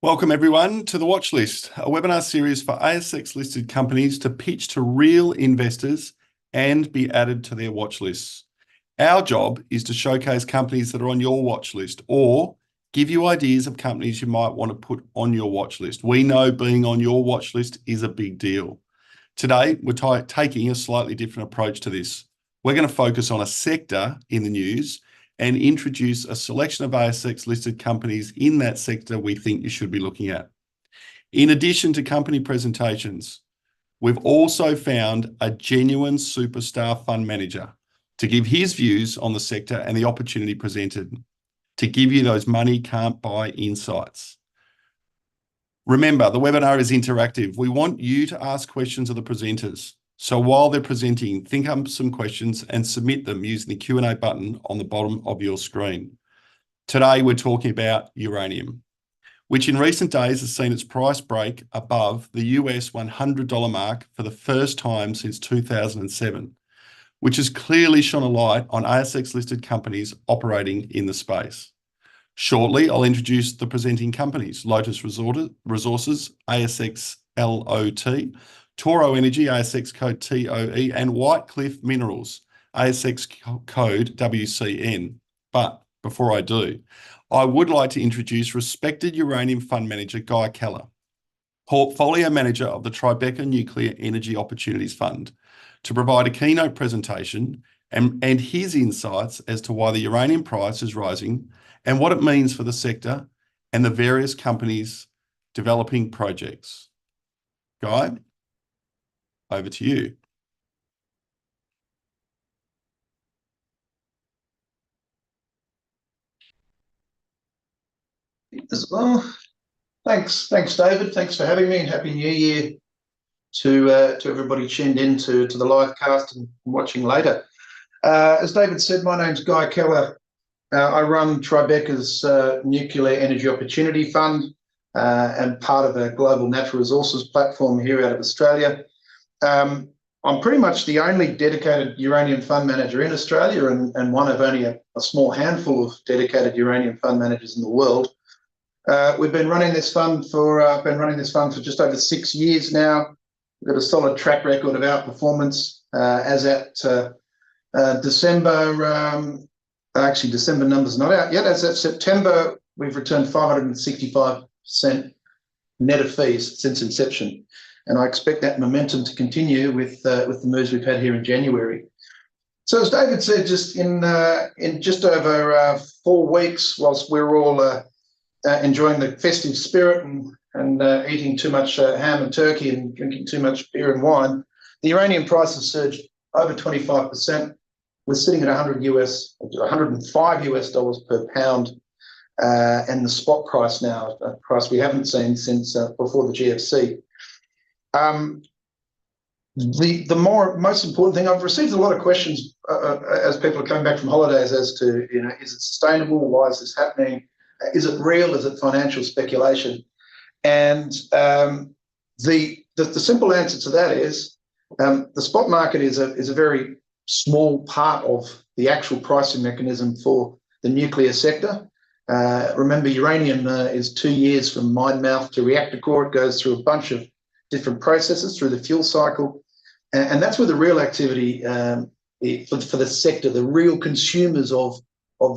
Welcome everyone to the Watchlist, a webinar series for ASX listed companies to pitch to real investors and be added to their watch lists. Our job is to showcase companies that are on your watch list or give you ideas of companies you might want to put on your watch list. We know being on your watch list is a big deal. Today, we're taking a slightly different approach to this. We're going to focus on a sector in the news and introduce a selection of ASX listed companies in that sector we think you should be looking at. In addition to company presentations, we've also found a genuine superstar fund manager to give his views on the sector and the opportunity presented, to give you those money can't buy insights. Remember, the webinar is interactive. We want you to ask questions of the presenters. So while they're presenting, think up some questions and submit them using the Q&A button on the bottom of your screen. Today, we're talking about uranium, which in recent days has seen its price break above the US $100 mark for the first time since 2007, which has clearly shone a light on ASX-listed companies operating in the space. Shortly, I'll introduce the presenting companies: Lotus Resources, ASX LOT, Toro Energy, ASX code TOE, and Whitecliff Minerals, ASX code WCN. But before I do, I would like to introduce respected uranium fund manager Guy Keller, portfolio manager of the Tribeca Nuclear Energy Opportunities Fund, to provide a keynote presentation and his insights as to why the uranium price is rising and what it means for the sector and the various companies developing projects. Guy, over to you. As well. Thanks, David. Thanks for having me, and Happy New Year to everybody tuned in to the live cast and watching later. As David said, my name's Guy Keller. I run Tribeca's Nuclear Energy Opportunity Fund and part of a global natural resources platform here out of Australia. I'm pretty much the only dedicated uranium fund manager in Australia and one of only a small handful of dedicated uranium fund managers in the world. We've been running this fund for just over 6 years now. We've got a solid track record of outperformance. As at December, actually December numbers not out yet. As at September, we've returned 565% net of fees since inception, and I expect that momentum to continue with the moves we've had here in January. So as David said, just in just over 4 weeks, whilst we're all enjoying the festive spirit and eating too much ham and turkey and drinking too much beer and wine, the uranium price has surged over 25%. We're sitting at $105 US per pound, and the spot price now, a price we haven't seen since before the GFC. The most important thing, I've received a lot of questions as people are coming back from holidays as to, is it sustainable? Why is this happening? Is it real? Is it financial speculation? And the simple answer to that is the spot market is a very small part of the actual pricing mechanism for the nuclear sector. Remember, uranium is 2 years from mine mouth to reactor core. It goes through a bunch of different processes through the fuel cycle, and that's where the real activity for the sector, the real consumers of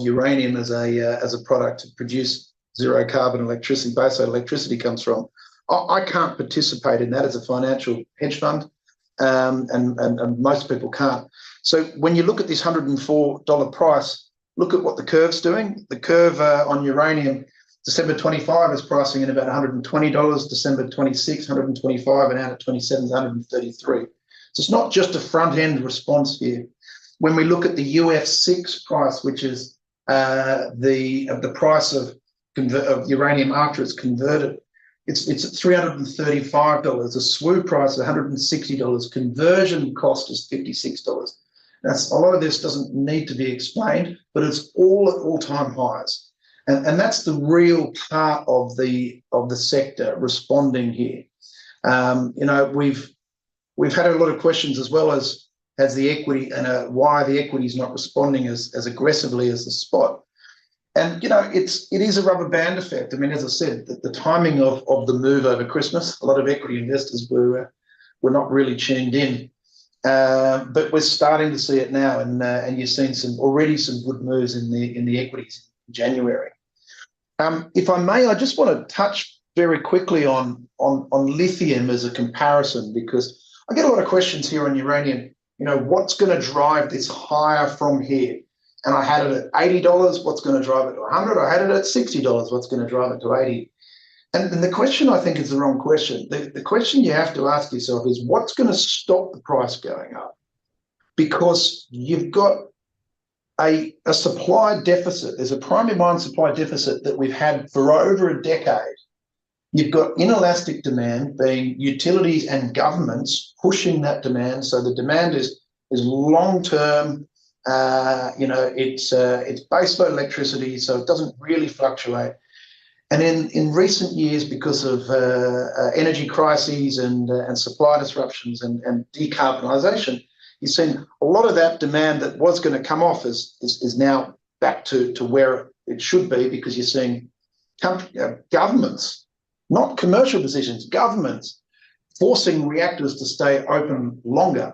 uranium as a product to produce zero carbon electricity, baseload electricity, comes from. I can't participate in that as a financial hedge fund, and most people can't. So when you look at this $104 price, look at what the curve's doing. The curve on uranium, December 25 is pricing in about $120, December 26, 125, and out at 27, 133. So it's not just a front-end response here. When we look at the UF6 price, which is the price of uranium after it's converted, it's at $335. The SWU price is $160. Conversion cost is $56. Now, a lot of this doesn't need to be explained, but it's all at all-time highs, and that's the real part of the sector responding here. We've had a lot of questions as well as the equity and why the equity is not responding as aggressively as the spot. And it is a rubber band effect. I mean, as I said, the timing of the move over Christmas, a lot of equity investors were not really tuned in, but we're starting to see it now, and you've seen already some good moves in the equities in January. If I may, I just want to touch very quickly on lithium as a comparison, because I get a lot of questions here on uranium. What's going to drive this higher from here? And I had it at $80. What's going to drive it to 100? I had it at $60. What's going to drive it to 80? And the question, I think, is the wrong question. The question you have to ask yourself is, what's going to stop the price going up? Because you've got a supply deficit. There's a primary mine supply deficit that we've had for over a decade. You've got inelastic demand, being utilities and governments pushing that demand. So the demand is long-term. It's baseload electricity, so it doesn't really fluctuate. And in recent years, because of energy crises and supply disruptions and decarbonisation, you've seen a lot of that demand that was going to come off is now back to where it should be, because you're seeing governments, not commercial decisions, governments forcing reactors to stay open longer,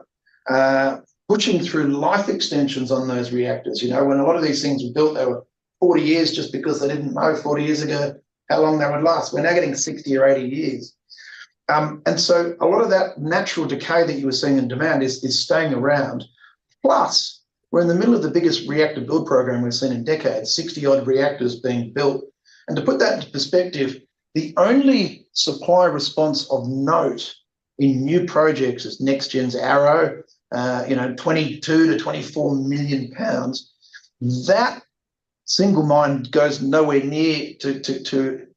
pushing through life extensions on those reactors. When a lot of these things were built, they were 40 years just because they didn't know 40 years ago how long they would last. We're now getting 60 or 80 years. And so a lot of that natural decay that you were seeing in demand is staying around. Plus, we're in the middle of the biggest reactor build program we've seen in decades, 60-odd reactors being built. And to put that into perspective, the only supply response of note in new projects is NextGen's Arrow, 22 to 24 million pounds. That single mine goes nowhere near to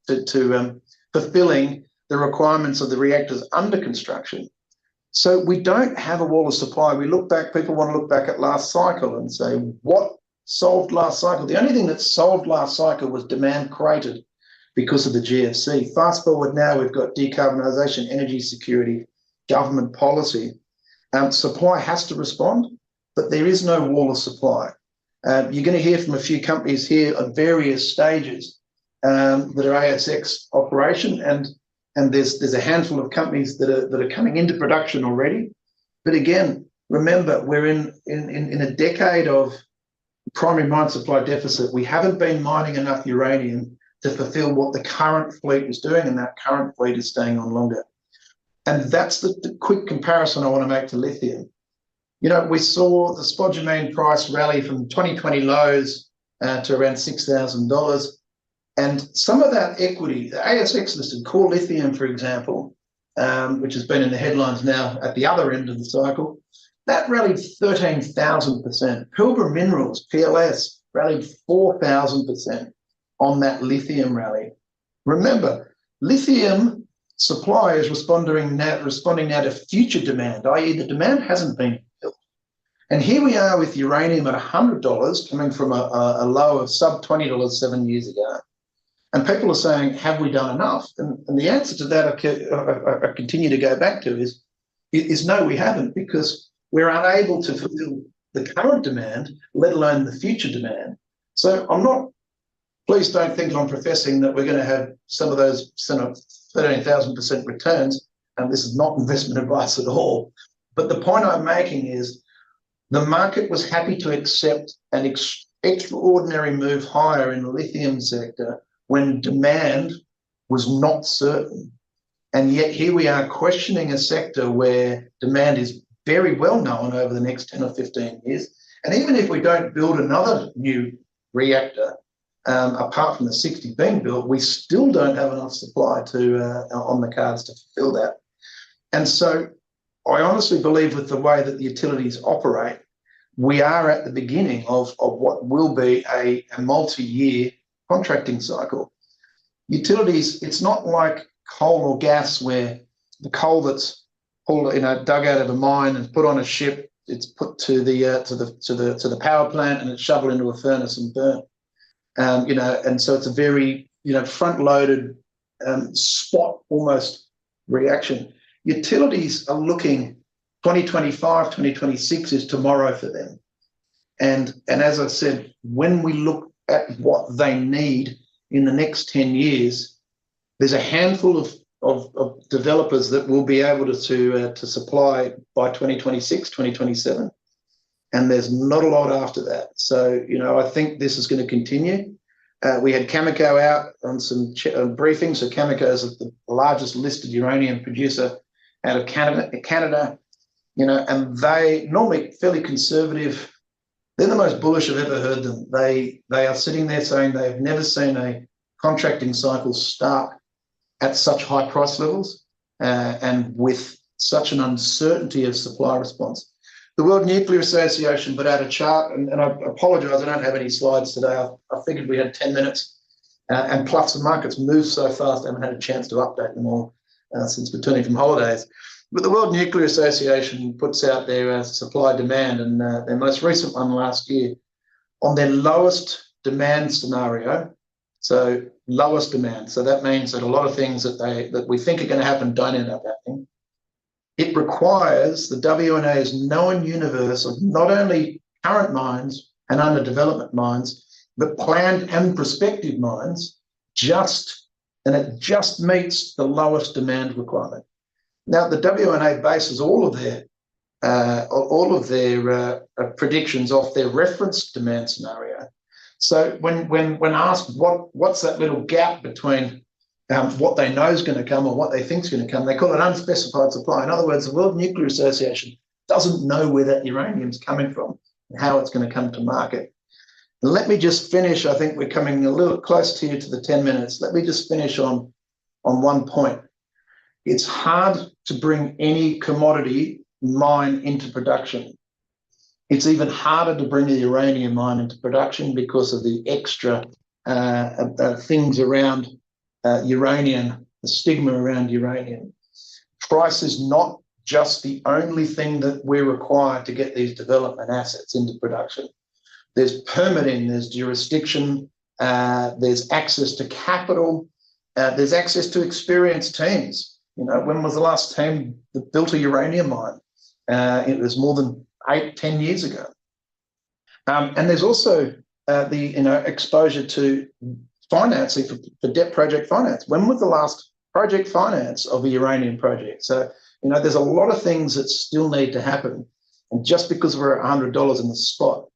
fulfilling the requirements of the reactors under construction. So we don't have a wall of supply. We look back, people want to look back at last cycle and say, what solved last cycle? The only thing that solved last cycle was demand created because of the GFC. Fast forward now, we've got decarbonisation, energy security, government policy. Supply has to respond, but there is no wall of supply. You're going to hear from a few companies here at various stages that are ASX operation, and there's a handful of companies that are coming into production already. But again, remember, we're in a decade of primary mine supply deficit. We haven't been mining enough uranium to fulfill what the current fleet is doing, and that current fleet is staying on longer. And that's the quick comparison I want to make to lithium. We saw the spodumene price rally from 2020 lows to around $6,000. And some of that equity, the ASX listed Core Lithium, for example, which has been in the headlines now at the other end of the cycle, that rallied 13,000%. Pilbara Minerals, PLS, rallied 4,000% on that lithium rally. Remember, lithium supply is responding now to future demand, i.e. the demand hasn't been built. And here we are with uranium at $100 coming from a low of sub $20 7 years ago. And people are saying, have we done enough? And the answer to that I continue to go back to is no, we haven't, because we're unable to fulfill the current demand, let alone the future demand. So please don't think I'm professing that we're going to have some of those 13,000% returns, and this is not investment advice at all. But the point I'm making is the market was happy to accept an extraordinary move higher in the lithium sector when demand was not certain. And yet here we are questioning a sector where demand is very well known over the next 10 or 15 years. And even if we don't build another new reactor, apart from the 60 being built, we still don't have enough supply on the cards to fulfill that. And so I honestly believe, with the way that the utilities operate, we are at the beginning of what will be a multi-year contracting cycle. Utilities, it's not like coal or gas, where the coal that's pulled, dug out of a mine and put on a ship, it's put to the power plant and it's shoveled into a furnace and burnt. And so it's a very front-loaded spot almost reaction. Utilities are looking 2025, 2026 is tomorrow for them. And as I said, when we look at what they need in the next 10 years, there's a handful of developers that will be able to supply by 2026, 2027. And there's not a lot after that. So, I think this is going to continue. We had Cameco out on some briefings. So Cameco is the largest listed uranium producer out of Canada, and they normally fairly conservative. They're the most bullish I've ever heard them. They are sitting there saying they've never seen a contracting cycle start at such high price levels and with such an uncertainty of supply response. The World Nuclear Association put out a chart, and I apologise, I don't have any slides today. I figured we had 10 minutes, and plus the markets move so fast, I haven't had a chance to update them all since returning from holidays. But the World Nuclear Association puts out their supply demand, and their most recent one last year, on their lowest demand scenario. So lowest demand. So that means that a lot of things that we think are going to happen don't end up happening. It requires the WNA's known universe of not only current mines and under development mines, but planned and prospective mines, and it just meets the lowest demand requirement. Now, the WNA bases all of their predictions off their reference demand scenario. So when asked what's that little gap between what they know is going to come or what they think is going to come, they call it unspecified supply. In other words, the World Nuclear Association doesn't know where that uranium is coming from and how it's going to come to market. And let me just finish. I think we're coming a little close here to the 10 minutes. Let me just finish on one point. It's hard to bring any commodity mine into production. It's even harder to bring a uranium mine into production because of the extra things around uranium, the stigma around uranium. Price is not just the only thing that we're required to get these development assets into production. There's permitting, there's jurisdiction, there's access to capital, there's access to experienced teams. When was the last team that built a uranium mine? It was more than 8-10 years ago. And there's also the exposure to financing for debt project finance. When was the last project finance of a uranium project? So, there's a lot of things that still need to happen. And just because we're at $100 in the spot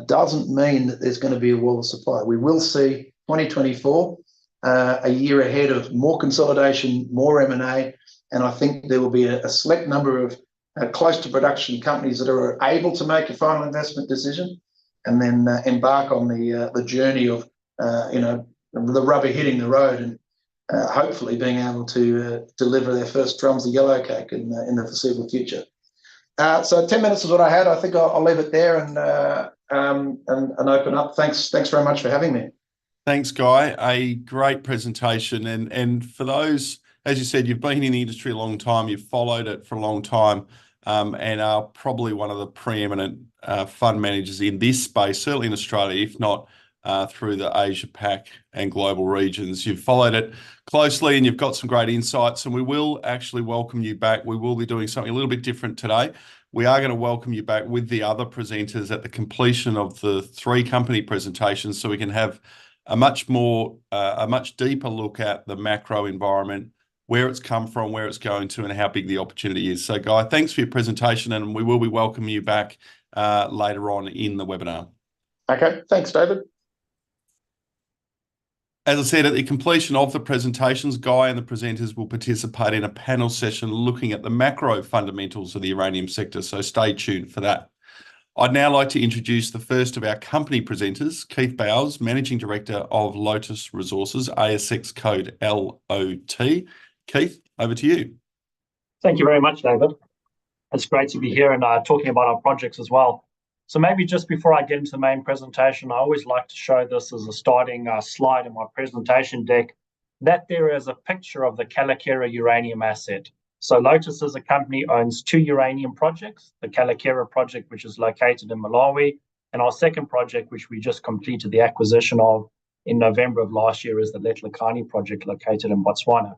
doesn't mean that there's going to be a wall of supply. We will see 2024 a year ahead of more consolidation, more M&A, and I think there will be a select number of close to production companies that are able to make a final investment decision and then embark on the journey of the rubber hitting the road and hopefully being able to deliver their first drums of yellow cake in the foreseeable future. So 10 minutes is what I had. I think I'll leave it there and open up. Thanks very much for having me. Thanks, Guy. A great presentation. And for those, as you said, you've been in the industry a long time, you've followed it for a long time, and are probably one of the preeminent fund managers in this space, certainly in Australia, if not through the Asia Pac and global regions. You've followed it closely and you've got some great insights, and we will actually welcome you back. We will be doing something a little bit different today. We are going to welcome you back with the other presenters at the completion of the 3 company presentations so we can have a much deeper look at the macro environment, where it's come from, where it's going to, and how big the opportunity is. So, Guy, thanks for your presentation, and we will be welcoming you back later on in the webinar. Okay, thanks, David. As I said, at the completion of the presentations, Guy and the presenters will participate in a panel session looking at the macro fundamentals of the uranium sector, so stay tuned for that. I'd now like to introduce the first of our company presenters, Keith Bowers, Managing Director of Lotus Resources, ASX code LOT. Keith, over to you. Thank you very much, David. It's great to be here and talking about our projects as well. So maybe just before I get into the main presentation, I always like to show this as a starting slide in my presentation deck, that there is a picture of the Keynote uranium asset. So Lotus as a company owns 2 uranium projects, the Keynote project, which is located in Malawi, and our second project, which we just completed the acquisition of in November of last year, is the Letlhakane project located in Botswana.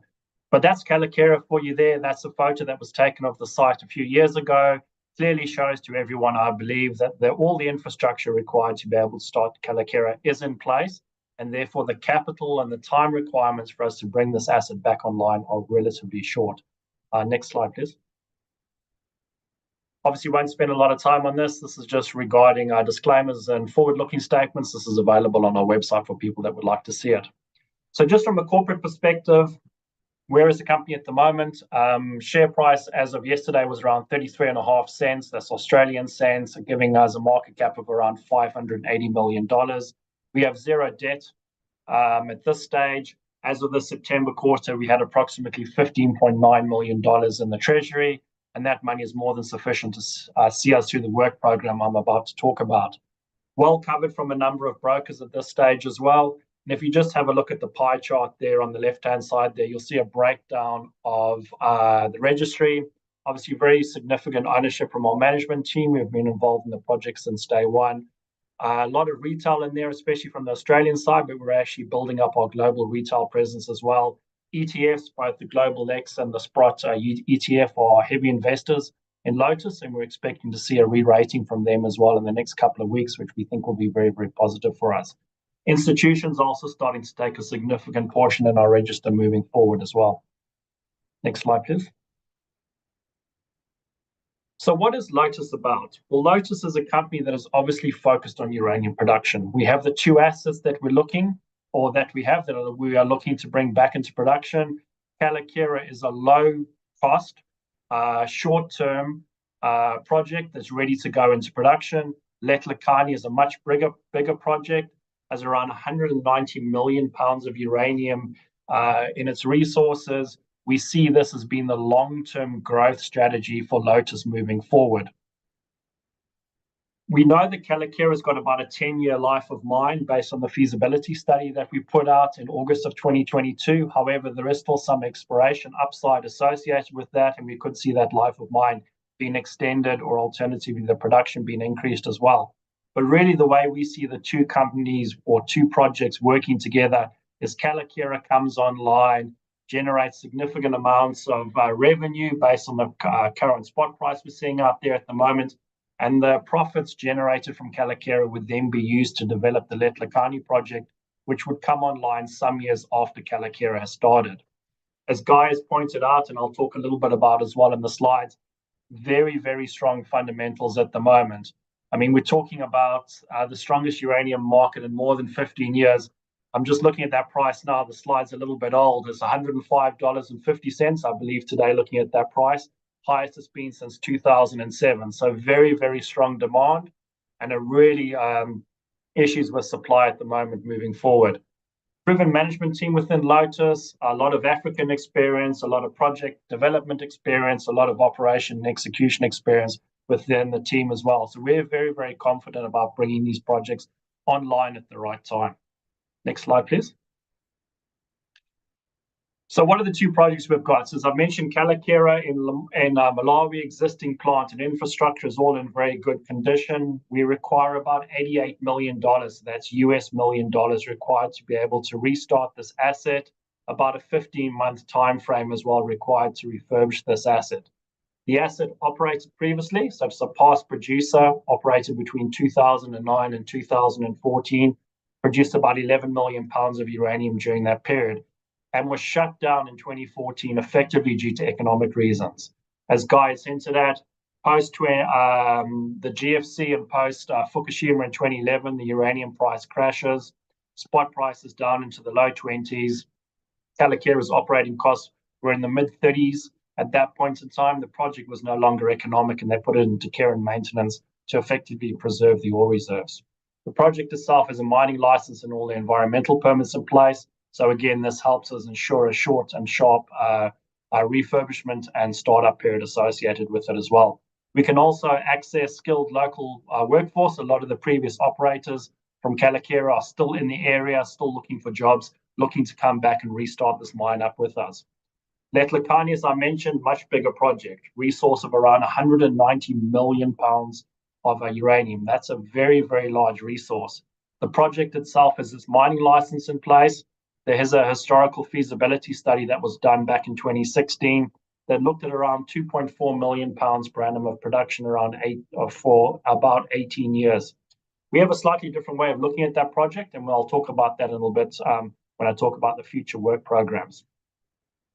But that's Keynote for you there. That's a photo that was taken of the site a few years ago. clearly shows to everyone, I believe, that all the infrastructure required to be able to start Kayelekera is in place, and therefore the capital and the time requirements for us to bring this asset back online are relatively short. Next slide, please. Obviously, won't spend a lot of time on this. This is just regarding our disclaimers and forward-looking statements. This is available on our website for people that would like to see it. So just from a corporate perspective, where is the company at the moment? Share price as of yesterday was around 33.5 cents. That's Australian cents, giving us a market cap of around $580 million. We have zero debt at this stage. As of the September quarter, we had approximately $15.9 million in the treasury, and that money is more than sufficient to see us through the work program I'm about to talk about. Well covered from a number of brokers at this stage as well. And if you just have a look at the pie chart there on the left-hand side there, you'll see a breakdown of the registry. Obviously, very significant ownership from our management team. We've been involved in the project since day one. A lot of retail in there, especially from the Australian side, but we're actually building up our global retail presence as well. ETFs, both the Global X and the Sprott ETF, are heavy investors in Lotus, and we're expecting to see a re-rating from them as well in the next couple of weeks, which we think will be very, very positive for us. Institutions are also starting to take a significant portion in our register moving forward as well. Next slide, please. So what is Lotus about? Well, Lotus is a company that is obviously focused on uranium production. We have the two assets that we are looking to bring back into production. Kayelekera is a low-cost, short-term project that's ready to go into production. Letlhakane is a much bigger project, has around 190 million pounds of uranium in its resources. We see this as being the long-term growth strategy for Lotus moving forward. We know that Kayelekera has got about a 10-year life of mine based on the feasibility study that we put out in August of 2022. However, there is still some exploration upside associated with that, and we could see that life of mine being extended or alternatively the production being increased as well. But really the way we see the two companies or two projects working together is Kayelekera comes online, generates significant amounts of revenue based on the current spot price we're seeing out there at the moment. And the profits generated from Kayelekera would then be used to develop the Letlhakane project, which would come online some years after Kayelekera has started. As Guy has pointed out, and I'll talk a little bit about as well in the slides, very, very strong fundamentals at the moment. I mean, we're talking about the strongest uranium market in more than 15 years. I'm just looking at that price now. The slide's a little bit old. It's $105.50, I believe, today, looking at that price. Highest it's been since 2007. So very, very strong demand and a really issues with supply at the moment moving forward. Proven management team within Lotus, a lot of African experience, a lot of project development experience, a lot of operation and execution experience within the team as well. So we're very, very confident about bringing these projects online at the right time. Next slide, please. So what are the two projects we've got? So as I mentioned, Kayelekera in Malawi, existing plant and infrastructure is all in very good condition. We require about $88 million, that's US million dollars required to be able to restart this asset, about a 15-month time frame as well required to refurbish this asset. The asset operated previously, so it's a past producer, operated between 2009 and 2014, produced about 11 million pounds of uranium during that period, and was shut down in 2014 effectively due to economic reasons. As Guy has hinted at, post the GFC and post Fukushima in 2011, the uranium price crashes, spot prices down into the low 20s. Kayelekera's operating costs were in the mid-30s. At that point in time, the project was no longer economic, and they put it into care and maintenance to effectively preserve the ore reserves. The project itself has a mining license and all the environmental permits in place. So again, this helps us ensure a short and sharp refurbishment and startup period associated with it as well. We can also access skilled local workforce. A lot of the previous operators from Kayelekera are still in the area, still looking for jobs, looking to come back and restart this mine up with us. Letlhakane, as I mentioned, much bigger project, resource of around 190 million pounds of uranium. That's a very, very large resource. The project itself has its mining license in place. There is a historical feasibility study that was done back in 2016. that looked at around 2.4 million pounds per annum of production for about 18 years. We have a slightly different way of looking at that project, and I'll talk about that in a little bit when I talk about the future work programs.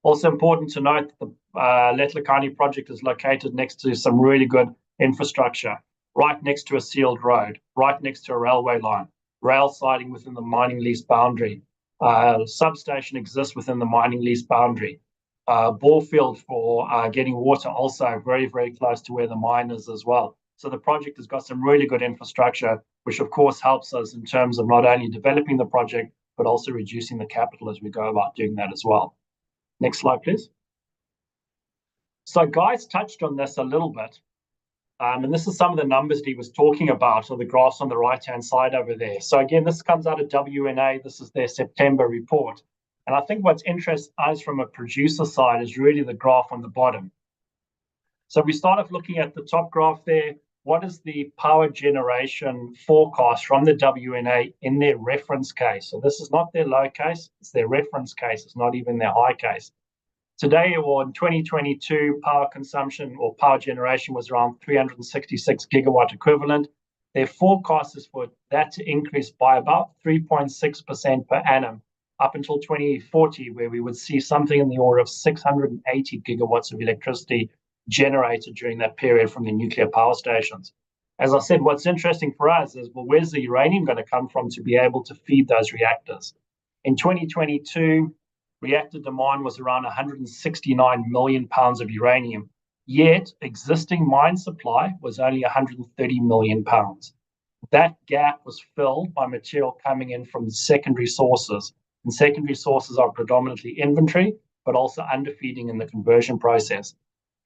Also important to note, the Letlhakane project is located next to some really good infrastructure, right next to a sealed road, right next to a railway line, rail siding within the mining lease boundary. Substation exists within the mining lease boundary. Bore field for getting water also very, very close to where the mine is as well. So the project has got some really good infrastructure, which of course helps us in terms of not only developing the project, but also reducing the capital as we go about doing that as well. Next slide, please. So Guy's touched on this a little bit. And this is some of the numbers that he was talking about, or the graphs on the right-hand side over there. So again, this comes out of WNA. This is their September report. And I think what's interesting us from a producer side is really the graph on the bottom. So we start off looking at the top graph there. What is the power generation forecast from the WNA in their reference case? So this is not their low case, it's their reference case. It's not even their high case. Today, or in 2022, power consumption or power generation was around 366 gigawatt equivalent. Their forecast is for that to increase by about 3.6% per annum up until 2040, where we would see something in the order of 680 gigawatts of electricity generated during that period from the nuclear power stations. As I said, what's interesting for us is, well, where's the uranium going to come from to be able to feed those reactors? In 2022, reactor demand was around 169 million pounds of uranium, yet existing mine supply was only 130 million pounds. That gap was filled by material coming in from secondary sources, and secondary sources are predominantly inventory, but also underfeeding in the conversion process.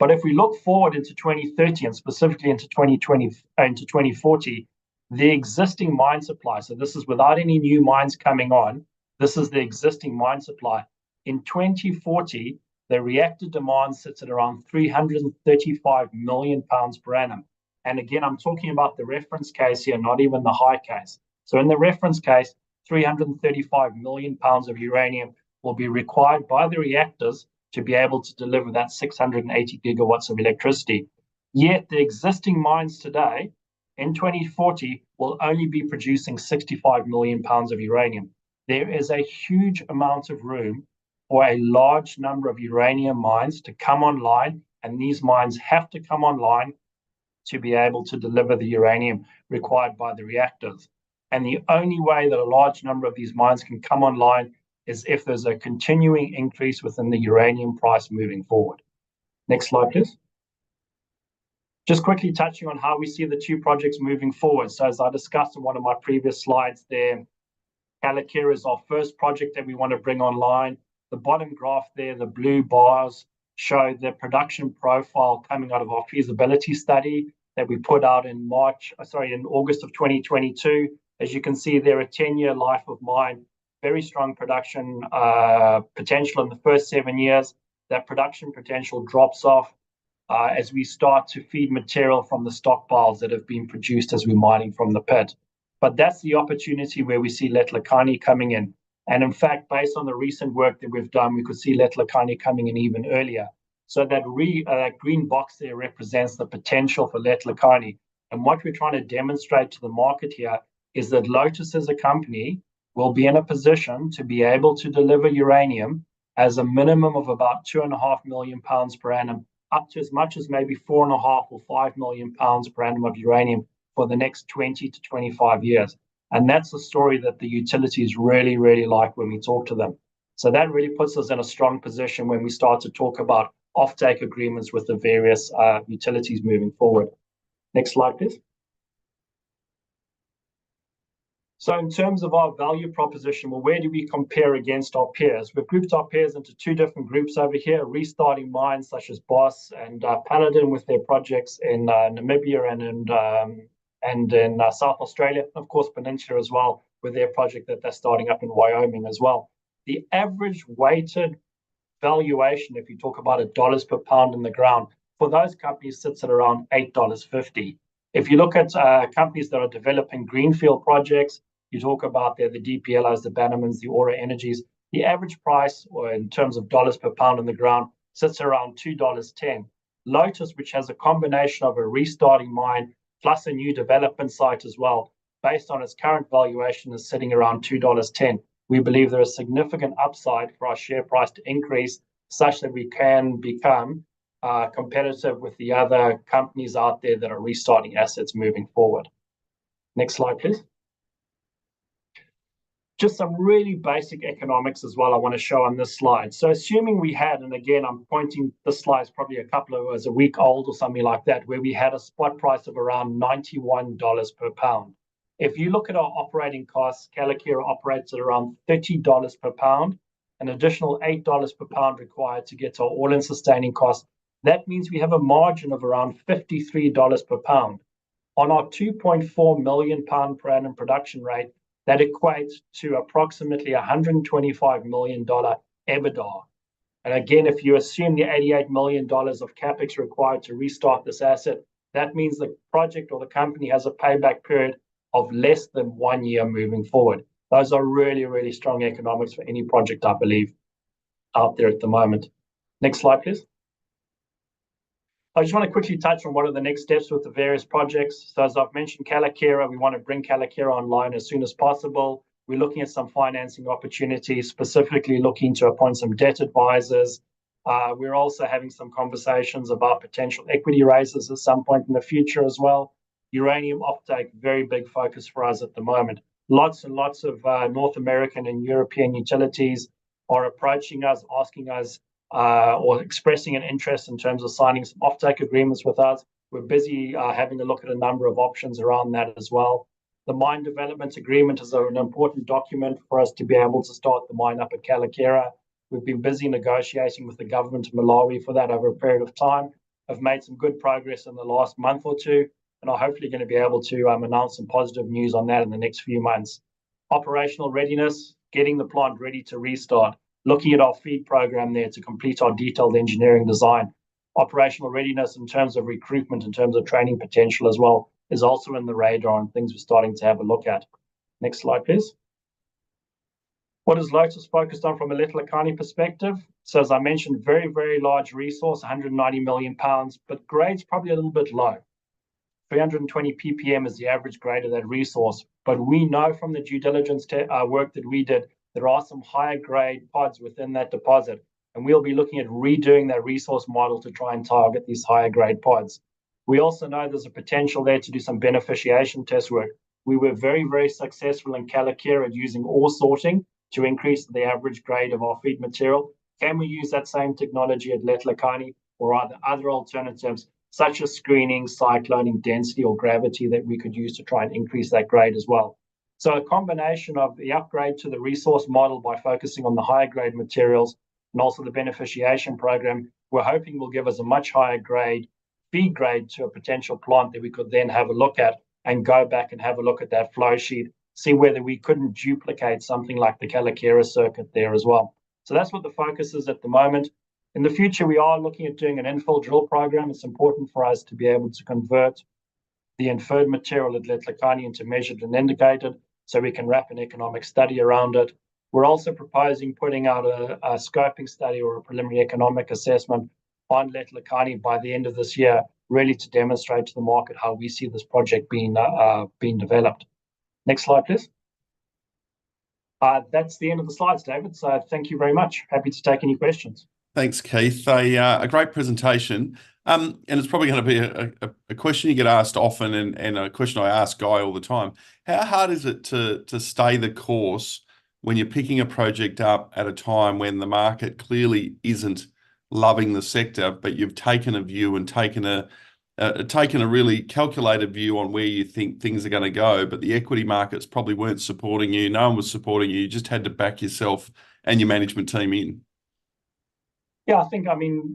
But if we look forward into 2030 and specifically into 2040, the existing mine supply, so this is without any new mines coming on, this is the existing mine supply. In 2040, the reactor demand sits at around 335 million pounds per annum. And again, I'm talking about the reference case here, not even the high case. So in the reference case, 335 million pounds of uranium will be required by the reactors to be able to deliver that 680 gigawatts of electricity. Yet the existing mines today in 2040 will only be producing 65 million pounds of uranium. There is a huge amount of room for a large number of uranium mines to come online, and these mines have to come online to be able to deliver the uranium required by the reactors. And the only way that a large number of these mines can come online is if there's a continuing increase within the uranium price moving forward. Next slide, please. Just quickly touching on how we see the two projects moving forward. So as I discussed in one of my previous slides there, Keynote is our first project that we want to bring online. The bottom graph there, the blue bars, show the production profile coming out of our feasibility study that we put out in August of 2022. As you can see there, a 10-year life of mine, very strong production potential in the first 7 years. That production potential drops off as we start to feed material from the stockpiles that have been produced as we're mining from the pit. But that's the opportunity where we see Letlhakane coming in. And in fact, based on the recent work that we've done, we could see Letlhakane coming in even earlier. So that green box there represents the potential for Letlhakane. And what we're trying to demonstrate to the market here is that Lotus as a company will be in a position to be able to deliver uranium as a minimum of about 2.5 million pounds per annum, up to as much as maybe 4.5 or 5 million pounds per annum of uranium for the next 20 to 25 years. And that's the story that the utilities really, really like when we talk to them. So that really puts us in a strong position when we start to talk about offtake agreements with the various utilities moving forward. Next slide, please. So in terms of our value proposition, well, where do we compare against our peers? We've grouped our peers into two different groups over here, restarting mines such as Boss and Paladin with their projects in Namibia and in South Australia, of course, Peninsula as well, with their project that they're starting up in Wyoming as well. The average weighted valuation, if you talk about it, dollars per pound in the ground, for those companies sits at around $8.50. If you look at companies that are developing greenfield projects, you talk about the DPLOs, the Bannermans, the Aura Energies, the average price, or in terms of dollars per pound in the ground, sits around $2.10. Lotus, which has a combination of a restarting mine plus a new development site as well, based on its current valuation, is sitting around $2.10. We believe there is significant upside for our share price to increase such that we can become competitive with the other companies out there that are restarting assets moving forward. Next slide, please. Just some really basic economics as well I want to show on this slide. So assuming we had, and again, I'm pointing, this slide is probably a week old or something like that, where we had a spot price of around $91 per pound. If you look at our operating costs, Kayelekera operates at around $30 per pound, an additional $8 per pound required to get to our all-in sustaining costs. That means we have a margin of around $53 per pound. On our 2.4 million pound per annum production rate, that equates to approximately $125 million EBITDA. And again, if you assume the $88 million of capex required to restart this asset, that means the project or the company has a payback period of less than 1 year moving forward. Those are really, really strong economics for any project, I believe, out there at the moment. Next slide, please. I just want to quickly touch on what are the next steps with the various projects. So as I've mentioned, Kayelekera, we want to bring Kayelekera online as soon as possible. We're looking at some financing opportunities, specifically looking to appoint some debt advisors. We're also having some conversations about potential equity raises at some point in the future as well. Uranium offtake, very big focus for us at the moment. Lots and lots of North American and European utilities are approaching us, asking us or expressing an interest in terms of signing some offtake agreements with us. We're busy having a look at a number of options around that as well. The mine development agreement is an important document for us to be able to start the mine up at Kayelekera. We've been busy negotiating with the government of Malawi for that over a period of time. I've made some good progress in the last month or two, and are hopefully going to be able to announce some positive news on that in the next few months. Operational readiness, getting the plant ready to restart, looking at our feed program there to complete our detailed engineering design. Operational readiness in terms of recruitment, in terms of training potential as well, is also in the radar and things we're starting to have a look at. Next slide, please. What is Lotus focused on from a Letlhakane perspective? So as I mentioned, very, very large resource, 190 million pounds, but grade's probably a little bit low. 320 ppm is the average grade of that resource. But we know from the due diligence work that we did, there are some higher grade pods within that deposit, and we'll be looking at redoing that resource model to try and target these higher grade pods. We also know there's a potential there to do some beneficiation test work. We were very, very successful in Kayelekera at using ore sorting to increase the average grade of our feed material. Can we use that same technology at Letlhakane, or are there other alternatives such as screening, cycloning, density, or gravity that we could use to try and increase that grade as well? So a combination of the upgrade to the resource model by focusing on the higher grade materials and also the beneficiation program, we're hoping will give us a much higher grade, feed grade to a potential plant that we could then have a look at and go back and have a look at that flow sheet, see whether we couldn't duplicate something like the Kayelekera circuit there as well. So that's what the focus is at the moment. In the future, we are looking at doing an infill drill program. It's important for us to be able to convert the inferred material at Letlhakane into measured and indicated, so we can wrap an economic study around it. We're also proposing putting out a scoping study or a preliminary economic assessment on Letlhakane by the end of this year, really to demonstrate to the market how we see this project being developed. Next slide, please. That's the end of the slides, David. So thank you very much. Happy to take any questions. Thanks, Keith. A great presentation. And it's probably going to be a question you get asked often, and a question I ask Guy all the time. How hard is it to stay the course when you're picking a project up at a time when the market clearly isn't loving the sector, but you've taken a view and taken a really calculated view on where you think things are going to go, but the equity markets probably weren't supporting you. No one was supporting you. You just had to back yourself and your management team in. Yeah,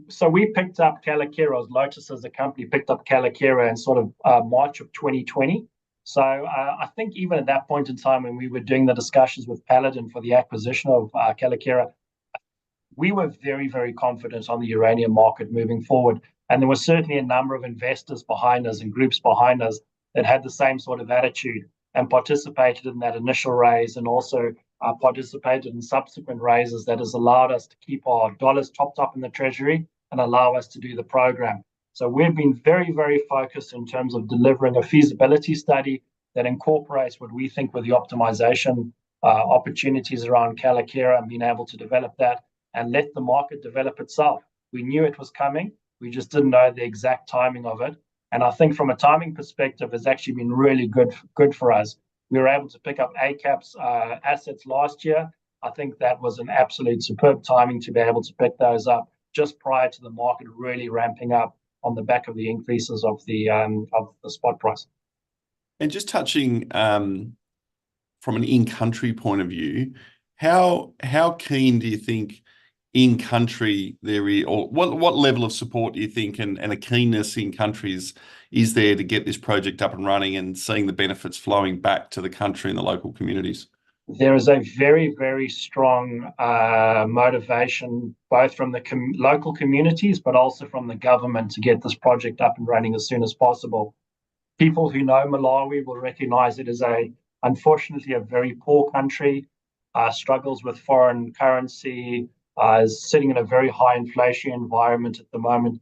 so we picked up Kayelekera, Lotus as a company picked up Kayelekera in sort of March of 2020. So I think even at that point in time when we were doing the discussions with Paladin for the acquisition of Kayelekera, we were very, very confident on the uranium market moving forward. And there was certainly a number of investors behind us and groups behind us that had the same sort of attitude and participated in that initial raise and also participated in subsequent raises that has allowed us to keep our dollars topped up in the treasury and allow us to do the program. So we've been very, very focused in terms of delivering a feasibility study that incorporates what we think were the optimization opportunities around Kayelekera, and being able to develop that and let the market develop itself. We knew it was coming. We just didn't know the exact timing of it. And I think from a timing perspective, it's actually been really good for us. We were able to pick up ACAP's assets last year. I think that was an absolute superb timing to be able to pick those up just prior to the market really ramping up on the back of the increases of the spot price. And just touching from an in-country point of view, how keen do you think in-country there is, or what level of support do you think and a keenness in countries is there to get this project up and running and seeing the benefits flowing back to the country and the local communities? There is a very, very strong motivation, both from the local communities, but also from the government to get this project up and running as soon as possible. People who know Malawi will recognize it as unfortunately, a very poor country, struggles with foreign currency, is sitting in a very high inflation environment at the moment.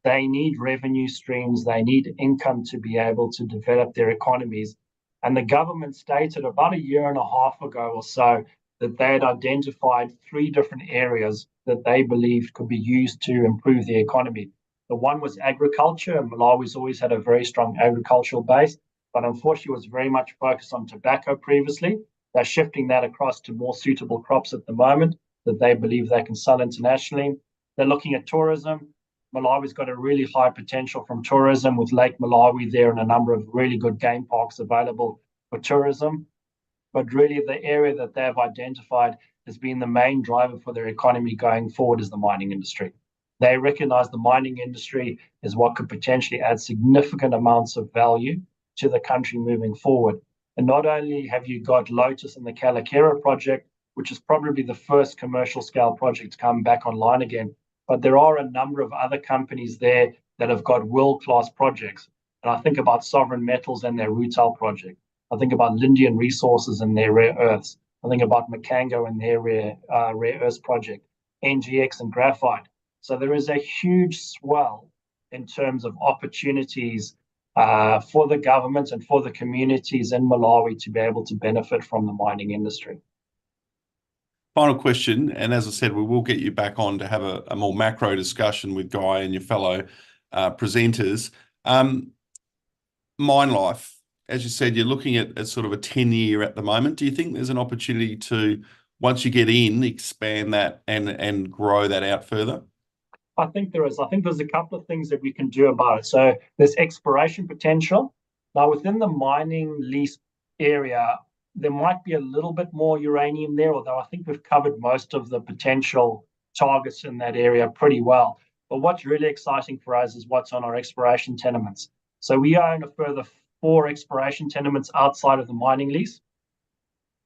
They need revenue streams. They need income to be able to develop their economies. And the government stated about a year and a half ago or so that they had identified 3 different areas that they believed could be used to improve the economy. The one was agriculture, and Malawi's always had a very strong agricultural base, but unfortunately was very much focused on tobacco previously. They're shifting that across to more suitable crops at the moment that they believe they can sell internationally. They're looking at tourism. Malawi's got a really high potential from tourism, with Lake Malawi there and a number of really good game parks available for tourism. But really the area that they've identified as being the main driver for their economy going forward is the mining industry. They recognize the mining industry is what could potentially add significant amounts of value to the country moving forward. And not only have you got Lotus and the Keyelekera project, which is probably the first commercial scale project to come back online again, but there are a number of other companies there that have got world-class projects. And I think about Sovereign Metals and their Rutile project. I think about Lindian Resources and their rare earths. I think about Macango and their rare earths project, NGX and graphite. So there is a huge swell in terms of opportunities for the government and for the communities in Malawi to be able to benefit from the mining industry. Final question, and as I said, we will get you back on to have a more macro discussion with Guy and your fellow presenters. Mine life, as you said, you're looking at sort of a 10-year at the moment. Do you think there's an opportunity to, once you get in, expand that and grow that out further? I think there is. I think there's a couple of things that we can do about it. So there's exploration potential. Now, within the mining lease area, there might be a little bit more uranium there, although I think we've covered most of the potential targets in that area pretty well. But what's really exciting for us is what's on our exploration tenements. So we own a further 4 exploration tenements outside of the mining lease.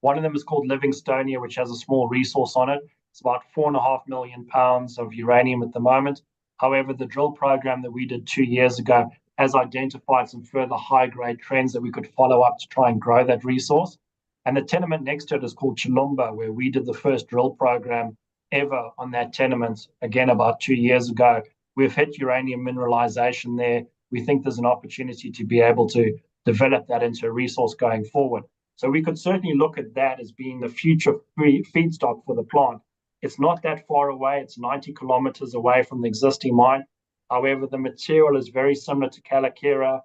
One of them is called Livingstonia, which has a small resource on it. It's about 4.5 million pounds of uranium at the moment. However, the drill program that we did 2 years ago has identified some further high-grade trends that we could follow up to try and grow that resource. And the tenement next to it is called Chilumba, where we did the first drill program ever on that tenement, again, about 2 years ago. We've hit uranium mineralization there. We think there's an opportunity to be able to develop that into a resource going forward. So we could certainly look at that as being the future feedstock for the plant. It's not that far away. It's 90 kilometers away from the existing mine. However, the material is very similar to Keyelekera.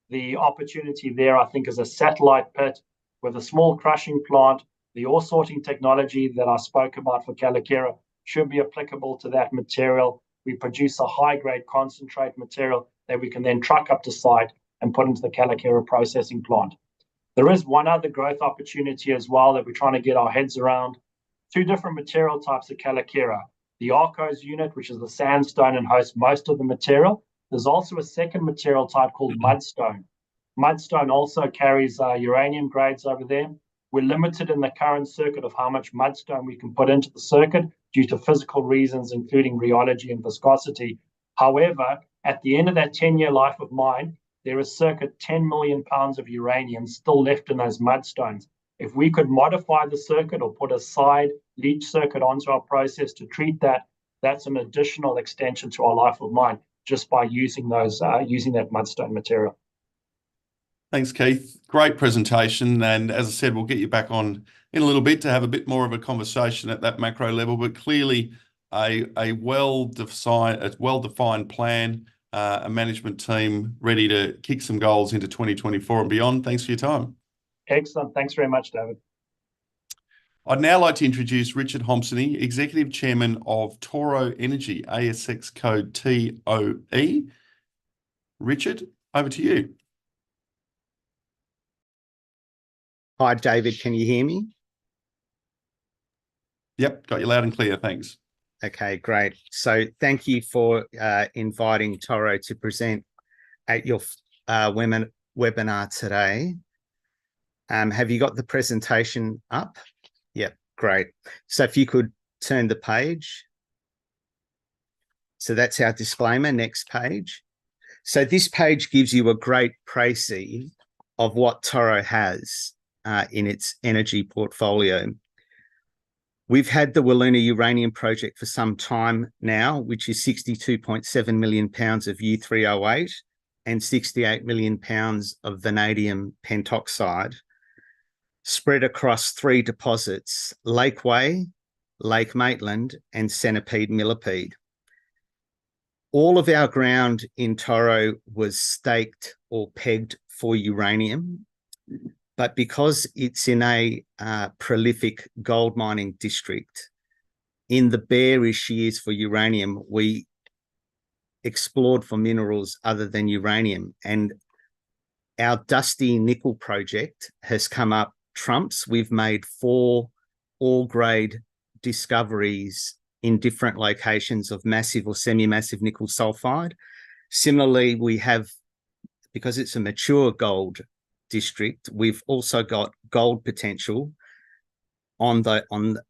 The opportunity there, I think, is a satellite pit with a small crushing plant. The ore sorting technology that I spoke about for Keyelekera should be applicable to that material. We produce a high-grade concentrate material that we can then truck up to site and put into the Keyelekera processing plant. There is one other growth opportunity as well that we're trying to get our heads around. 2 different material types of Keyelekera. The Arcos unit, which is the sandstone and hosts most of the material. There's also a second material type called mudstone. Mudstone also carries uranium grades over there. We're limited in the current circuit of how much mudstone we can put into the circuit due to physical reasons, including rheology and viscosity. However, at the end of that 10-year life of mine, there is circa 10 million pounds of uranium still left in those mudstones. If we could modify the circuit or put a side leach circuit onto our process to treat that, that's an additional extension to our life of mine just by using that mudstone material. Thanks, Keith. Great presentation. And as I said, we'll get you back on in a little bit to have a bit more of a conversation at that macro level, but clearly a well-defined plan, a management team ready to kick some goals into 2024 and beyond. Thanks for your time. Excellent. Thanks very much, David. I'd now like to introduce Richard Homsany, Executive Chairman of Toro Energy, ASX code TOE. Richard, over to you. Hi, David. Can you hear me? Yep, got you loud and clear. Thanks. Okay, great. So thank you for inviting Toro to present at your webinar today. Have you got the presentation up? Yep, great. So if you could turn the page. So that's our disclaimer. Next page. So this page gives you a great précis of what Toro has in its energy portfolio. We've had the Wiluna uranium project for some time now, which is 62.7 million pounds of U3O8 and 68 million pounds of vanadium pentoxide spread across 3 deposits: Lake Way, Lake Maitland, and Centipede Millipede. All of our ground in Toro was staked or pegged for uranium, but because it's in a prolific gold mining district, in the bearish years for uranium, we explored for minerals other than uranium. And our Dusty Nickel project has come up trumps. We've made 4 ore-grade discoveries in different locations of massive or semi-massive nickel sulfide. Similarly, we have, because it's a mature gold district, we've also got gold potential on the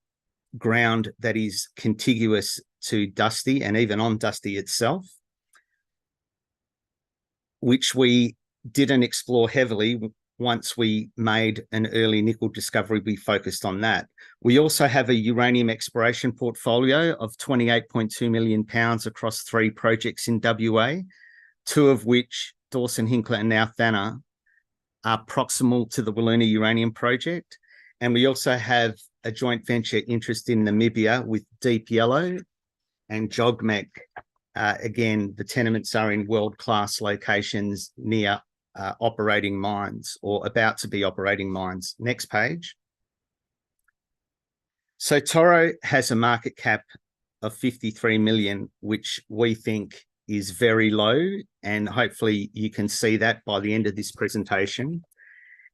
ground that is contiguous to Dusty and even on Dusty itself, which we didn't explore heavily. Once we made an early nickel discovery, we focused on that. We also have a uranium exploration portfolio of 28.2 million pounds across 3 projects in WA, 2 of which, Dawson, Hinkler and now Thanna, are proximal to the Wiluna uranium project. And we also have a joint venture interest in Namibia with Deep Yellow and Jogmec. Again, the tenements are in world-class locations near operating mines or about to be operating mines. Next page. So Toro has a market cap of 53 million, which we think is very low, and hopefully you can see that by the end of this presentation.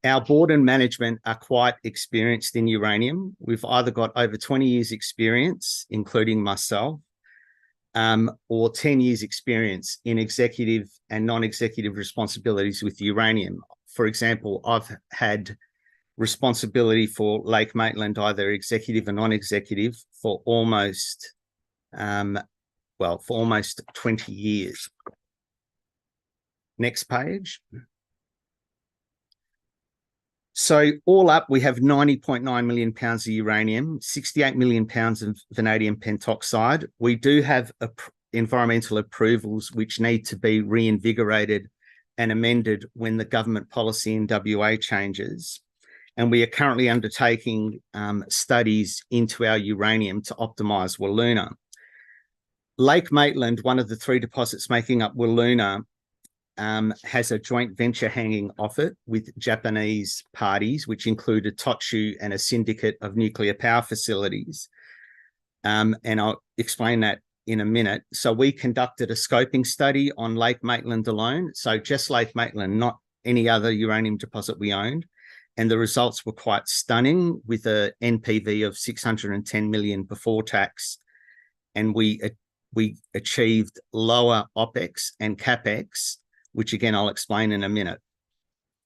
Our board and management are quite experienced in uranium. We've either got over 20 years experience, including myself, or 10 years experience in executive and non-executive responsibilities with uranium. For example, I've had responsibility for Lake Maitland, either executive or non-executive, for almost 20 years. Next page. So all up, we have 90.9 million pounds of uranium, 68 million pounds of vanadium pentoxide. We do have environmental approvals which need to be reinvigorated and amended when the government policy in WA changes. And we are currently undertaking studies into our uranium to optimise Wiluna. Lake Maitland, one of the 3 deposits making up Wiluna, has a joint venture hanging off it with Japanese parties, which include a Tochu and a syndicate of nuclear power facilities. And I'll explain that in a minute. So we conducted a scoping study on Lake Maitland alone. So just Lake Maitland, not any other uranium deposit we owned. And the results were quite stunning, with a NPV of 610 million before tax. And we achieved lower OPEX and CAPEX, which again, I'll explain in a minute.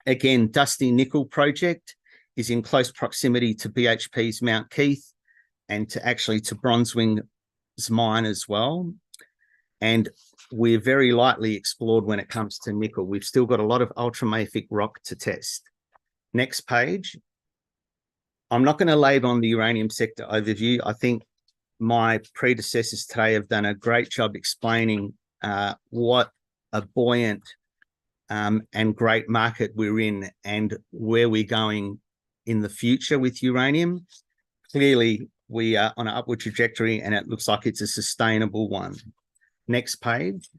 Again, Dusty Nickel project is in close proximity to BHP's Mount Keith and to Bronzewing's mine as well. And we're very lightly explored when it comes to nickel. We've still got a lot of ultramafic rock to test. Next page. I'm not going to labour on the uranium sector overview. I think my predecessors today have done a great job explaining what a buoyant and great market we're in and where we're going in the future with uranium. Clearly, we are on an upward trajectory and it looks like it's a sustainable one. Next page.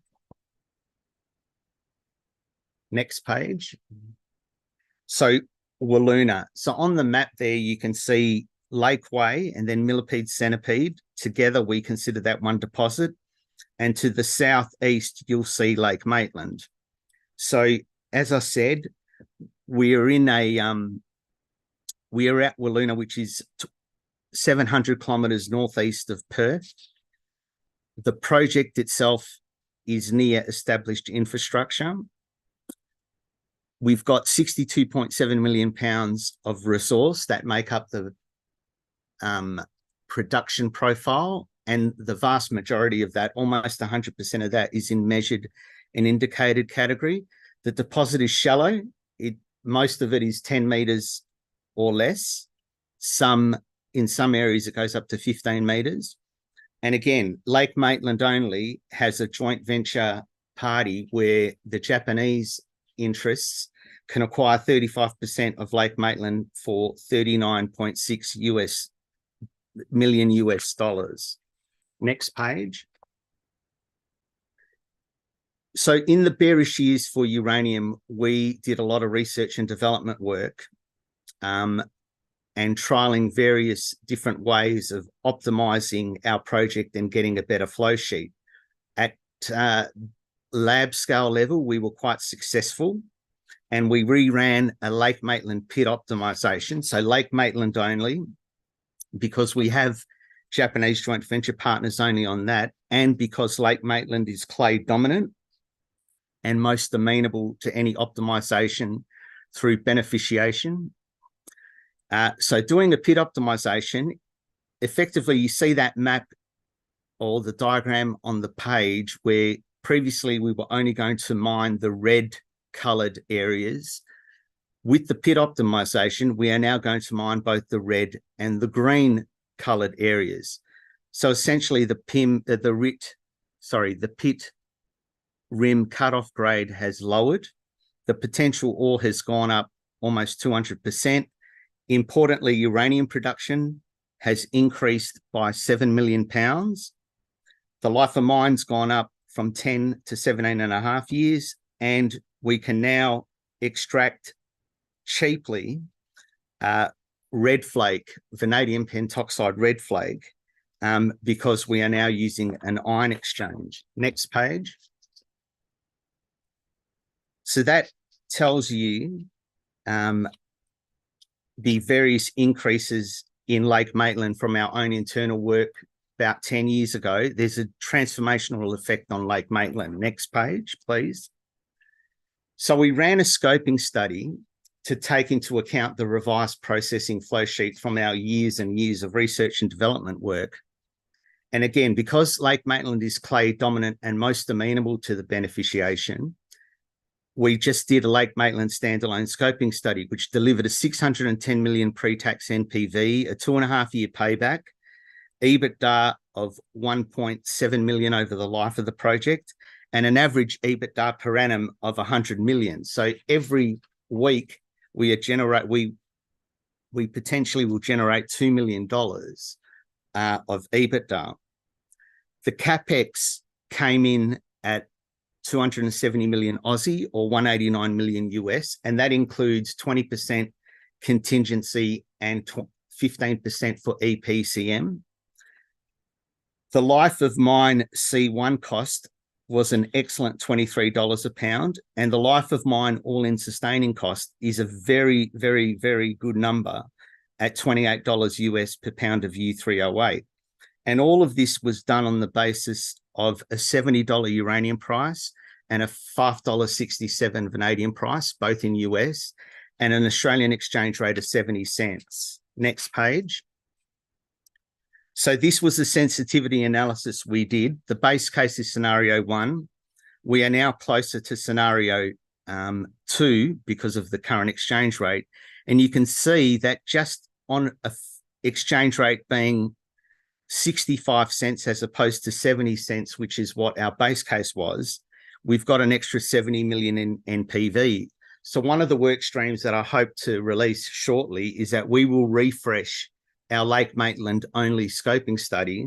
Next page. So Wiluna. So on the map there, you can see Lake Way and then Millipede Centipede. Together, we consider that one deposit. And to the southeast, you'll see Lake Maitland. So as I said, we're in we're at Wiluna, which is 700 kilometres northeast of Perth. The project itself is near established infrastructure. We've got 62.7 million pounds of resource that make up the production profile, and the vast majority of that, almost 100% of that, is in measured and indicated category. The deposit is shallow. Most of it is 10 metres or less. In some areas, it goes up to 15 metres. And again, Lake Maitland only has a joint venture party where the Japanese interests can acquire 35% of Lake Maitland for $39.6 million US dollars. Next page. So in the bearish years for uranium, we did a lot of research and development work and trialing various different ways of optimizing our project and getting a better flow sheet. At lab scale level, we were quite successful, and we reran a Lake Maitland pit optimization. So Lake Maitland only, because we have Japanese joint venture partners only on that, and because Lake Maitland is clay dominant and most amenable to any optimization through beneficiation. So doing a pit optimization, effectively you see that map or the diagram on the page where previously we were only going to mine the red coloured areas. With the pit optimization, we are now going to mine both the red and the green coloured areas. So essentially the pit rim cutoff grade has lowered. The potential ore has gone up almost 200%. Importantly, uranium production has increased by 7 million pounds. The life of mine's gone up from 10 to 17.5 years, and we can now extract cheaply red flake, vanadium pentoxide red flake, because we are now using an ion exchange. Next page. So that tells you the various increases in Lake Maitland from our own internal work about 10 years ago. There's a transformational effect on Lake Maitland. Next page, please. So we ran a scoping study to take into account the revised processing flow sheet from our years and years of research and development work. And again, because Lake Maitland is clay dominant and most amenable to the beneficiation, we just did a Lake Maitland standalone scoping study, which delivered a 610 million pre-tax NPV, a 2.5-year payback, EBITDA of 1.7 million over the life of the project, and an average EBITDA per annum of 100 million. So every week we potentially will generate $2 million of EBITDA. The capex came in at 270 million Aussie or 189 million US, and that includes 20% contingency and 15% for EPCM. The life of mine C1 cost was an excellent $23 a pound, and the life of mine all-in sustaining cost is a very, very, very good number at $28 US per pound of U3O8. And all of this was done on the basis of a $70 uranium price and a $5.67 vanadium price, both in US, and an Australian exchange rate of 70 cents. Next page. So this was the sensitivity analysis we did. The base case is scenario 1. We are now closer to scenario 2 because of the current exchange rate. And you can see that just on a exchange rate being 65 cents as opposed to 70 cents, which is what our base case was, we've got an extra 70 million in NPV. So one of the work streams that I hope to release shortly is that we will refresh our Lake Maitland only scoping study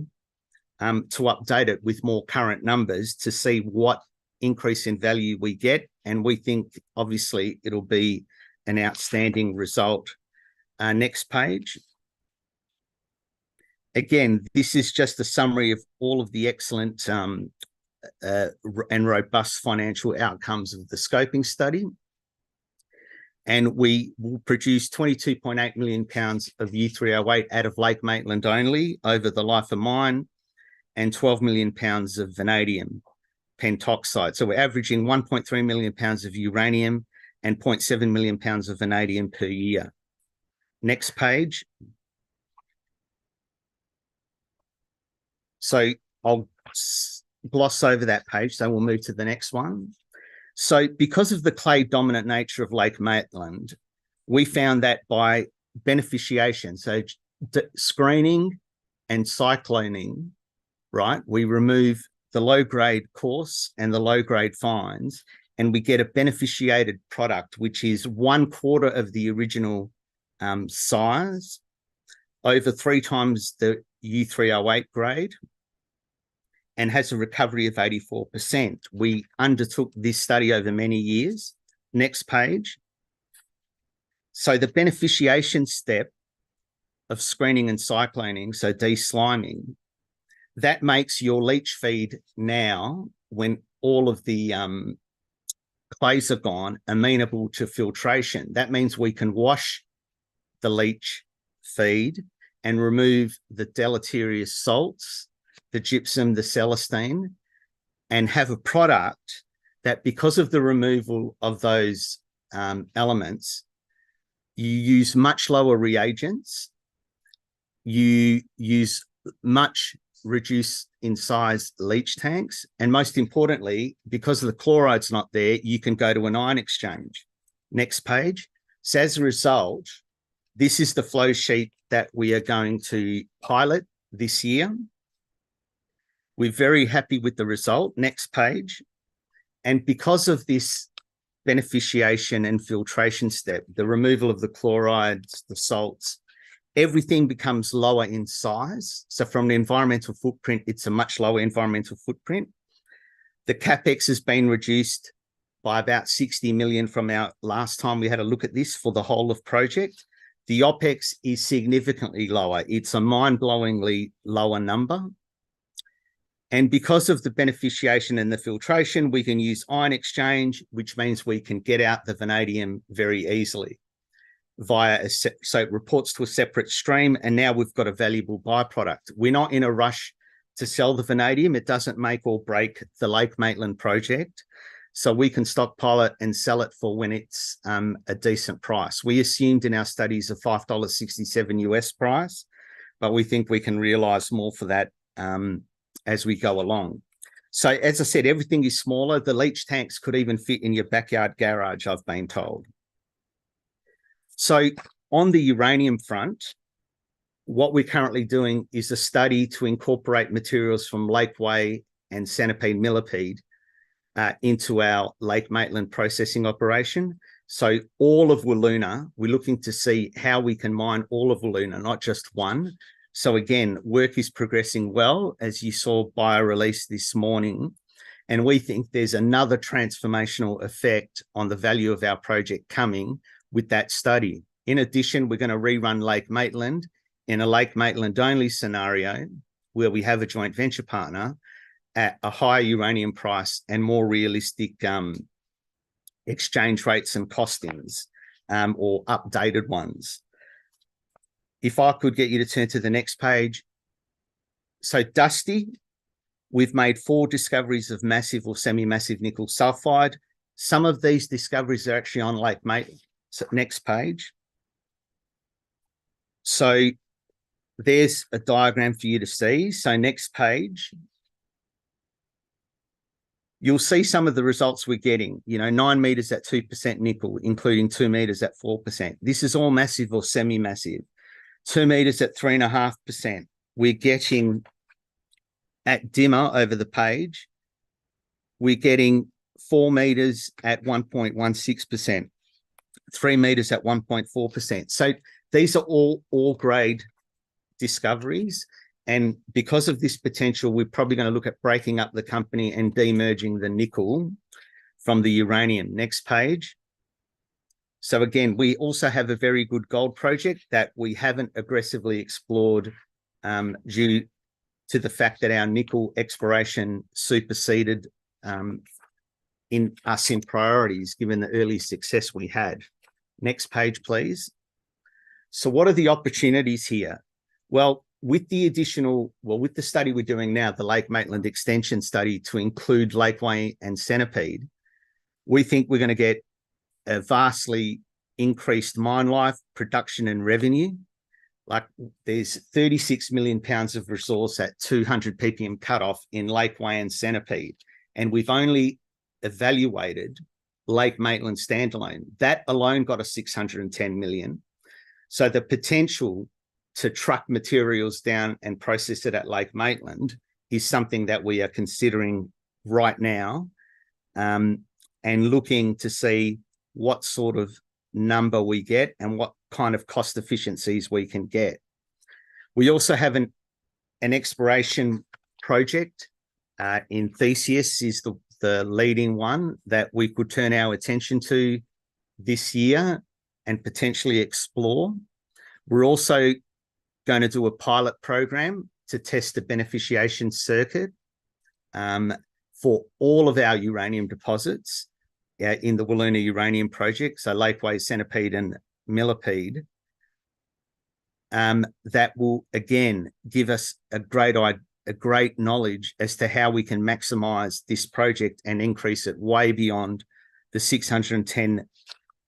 to update it with more current numbers to see what increase in value we get. And we think, obviously, it'll be an outstanding result. Next page. Again, this is just a summary of all of the excellent and robust financial outcomes of the scoping study. And we will produce 22.8 million pounds of U3O8 out of Lake Maitland only over the life of mine, and 12 million pounds of vanadium pentoxide. So we're averaging 1.3 million pounds of uranium and 0.7 million pounds of vanadium per year. Next page. So I'll gloss over that page, so we'll move to the next one. So because of the clay dominant nature of Lake Maitland, we found that by beneficiation, so screening and cycloning, right, we remove the low-grade coarse and the low-grade fines, and we get a beneficiated product, which is 1/4 of the original size, over 3 times the U3O8 grade, and has a recovery of 84%. We undertook this study over many years. Next page. So the beneficiation step of screening and cycloning, so de-sliming, that makes your leach feed now, when all of the clays are gone, amenable to filtration. That means we can wash the leach feed and remove the deleterious salts, the gypsum, the celestine, and have a product that, because of the removal of those elements, you use much lower reagents, you use much reduced in size leach tanks, and most importantly, because the chloride's not there, you can go to an ion exchange. Next page. So as a result, this is the flow sheet that we are going to pilot this year. We're very happy with the result. Next page. And because of this beneficiation and filtration step, the removal of the chlorides, the salts, everything becomes lower in size. So from the environmental footprint, it's a much lower environmental footprint. The CapEx has been reduced by about 60 million from our last time we had a look at this for the whole of project. The OpEx is significantly lower. It's a mind-blowingly lower number. And because of the beneficiation and the filtration, we can use ion exchange, which means we can get out the vanadium very easily via so it reports to a separate stream, and now we've got a valuable byproduct. We're not in a rush to sell the vanadium. It doesn't make or break the Lake Maitland project. So we can stockpile it and sell it for when it's a decent price. We assumed in our studies a $5.67 US price, but we think we can realize more for that as we go along. So as I said, everything is smaller. The leach tanks could even fit in your backyard garage, I've been told. So on the uranium front, what we're currently doing is a study to incorporate materials from Lake Way and Centipede Millipede into our Lake Maitland processing operation. So all of Wiluna, we're looking to see how we can mine all of Wiluna, not just one. So again, work is progressing well, as you saw by a release this morning. And we think there's another transformational effect on the value of our project coming with that study. In addition, we're going to rerun Lake Maitland in a Lake Maitland only scenario where we have a joint venture partner at a higher uranium price and more realistic exchange rates and costings, or updated ones. If I could get you to turn to the next page. So Dusty, we've made 4 discoveries of massive or semi-massive nickel sulfide. Some of these discoveries are actually on Lake Maitland. So next page. So there's a diagram for you to see. So next page. You'll see some of the results we're getting, 9 meters at 2% nickel, including 2 meters at 4%. This is all massive or semi-massive. 2 meters at 3.5%. We're getting at dimmer over the page, we're getting 4 meters at 1.16%, 3 meters at 1.4%. So these are all grade discoveries. And because of this potential, we're probably going to look at breaking up the company and demerging the nickel from the uranium. Next page. So again, we also have a very good gold project that we haven't aggressively explored due to the fact that our nickel exploration superseded in priorities, given the early success we had. Next page, please. So what are the opportunities here? Well, with the study we're doing now, the Lake Maitland extension study to include Lakeway and Centipede, we think we're going to get a vastly increased mine life, production and revenue. Like there's 36 million pounds of resource at 200 ppm cutoff in Lakeway and Centipede. And we've only evaluated Lake Maitland standalone. That alone got us 610 million. So the potential to truck materials down and process it at Lake Maitland is something that we are considering right now, and looking to see what sort of number we get and what kind of cost efficiencies we can get. We also have an exploration project in Theseus is the leading one that we could turn our attention to this year and potentially explore. We're also going to do a pilot program to test the beneficiation circuit for all of our uranium deposits in the Wiluna Uranium Project, so Lakeway, Centipede and Millipede. That will, again, give us a great knowledge as to how we can maximise this project and increase it way beyond the 610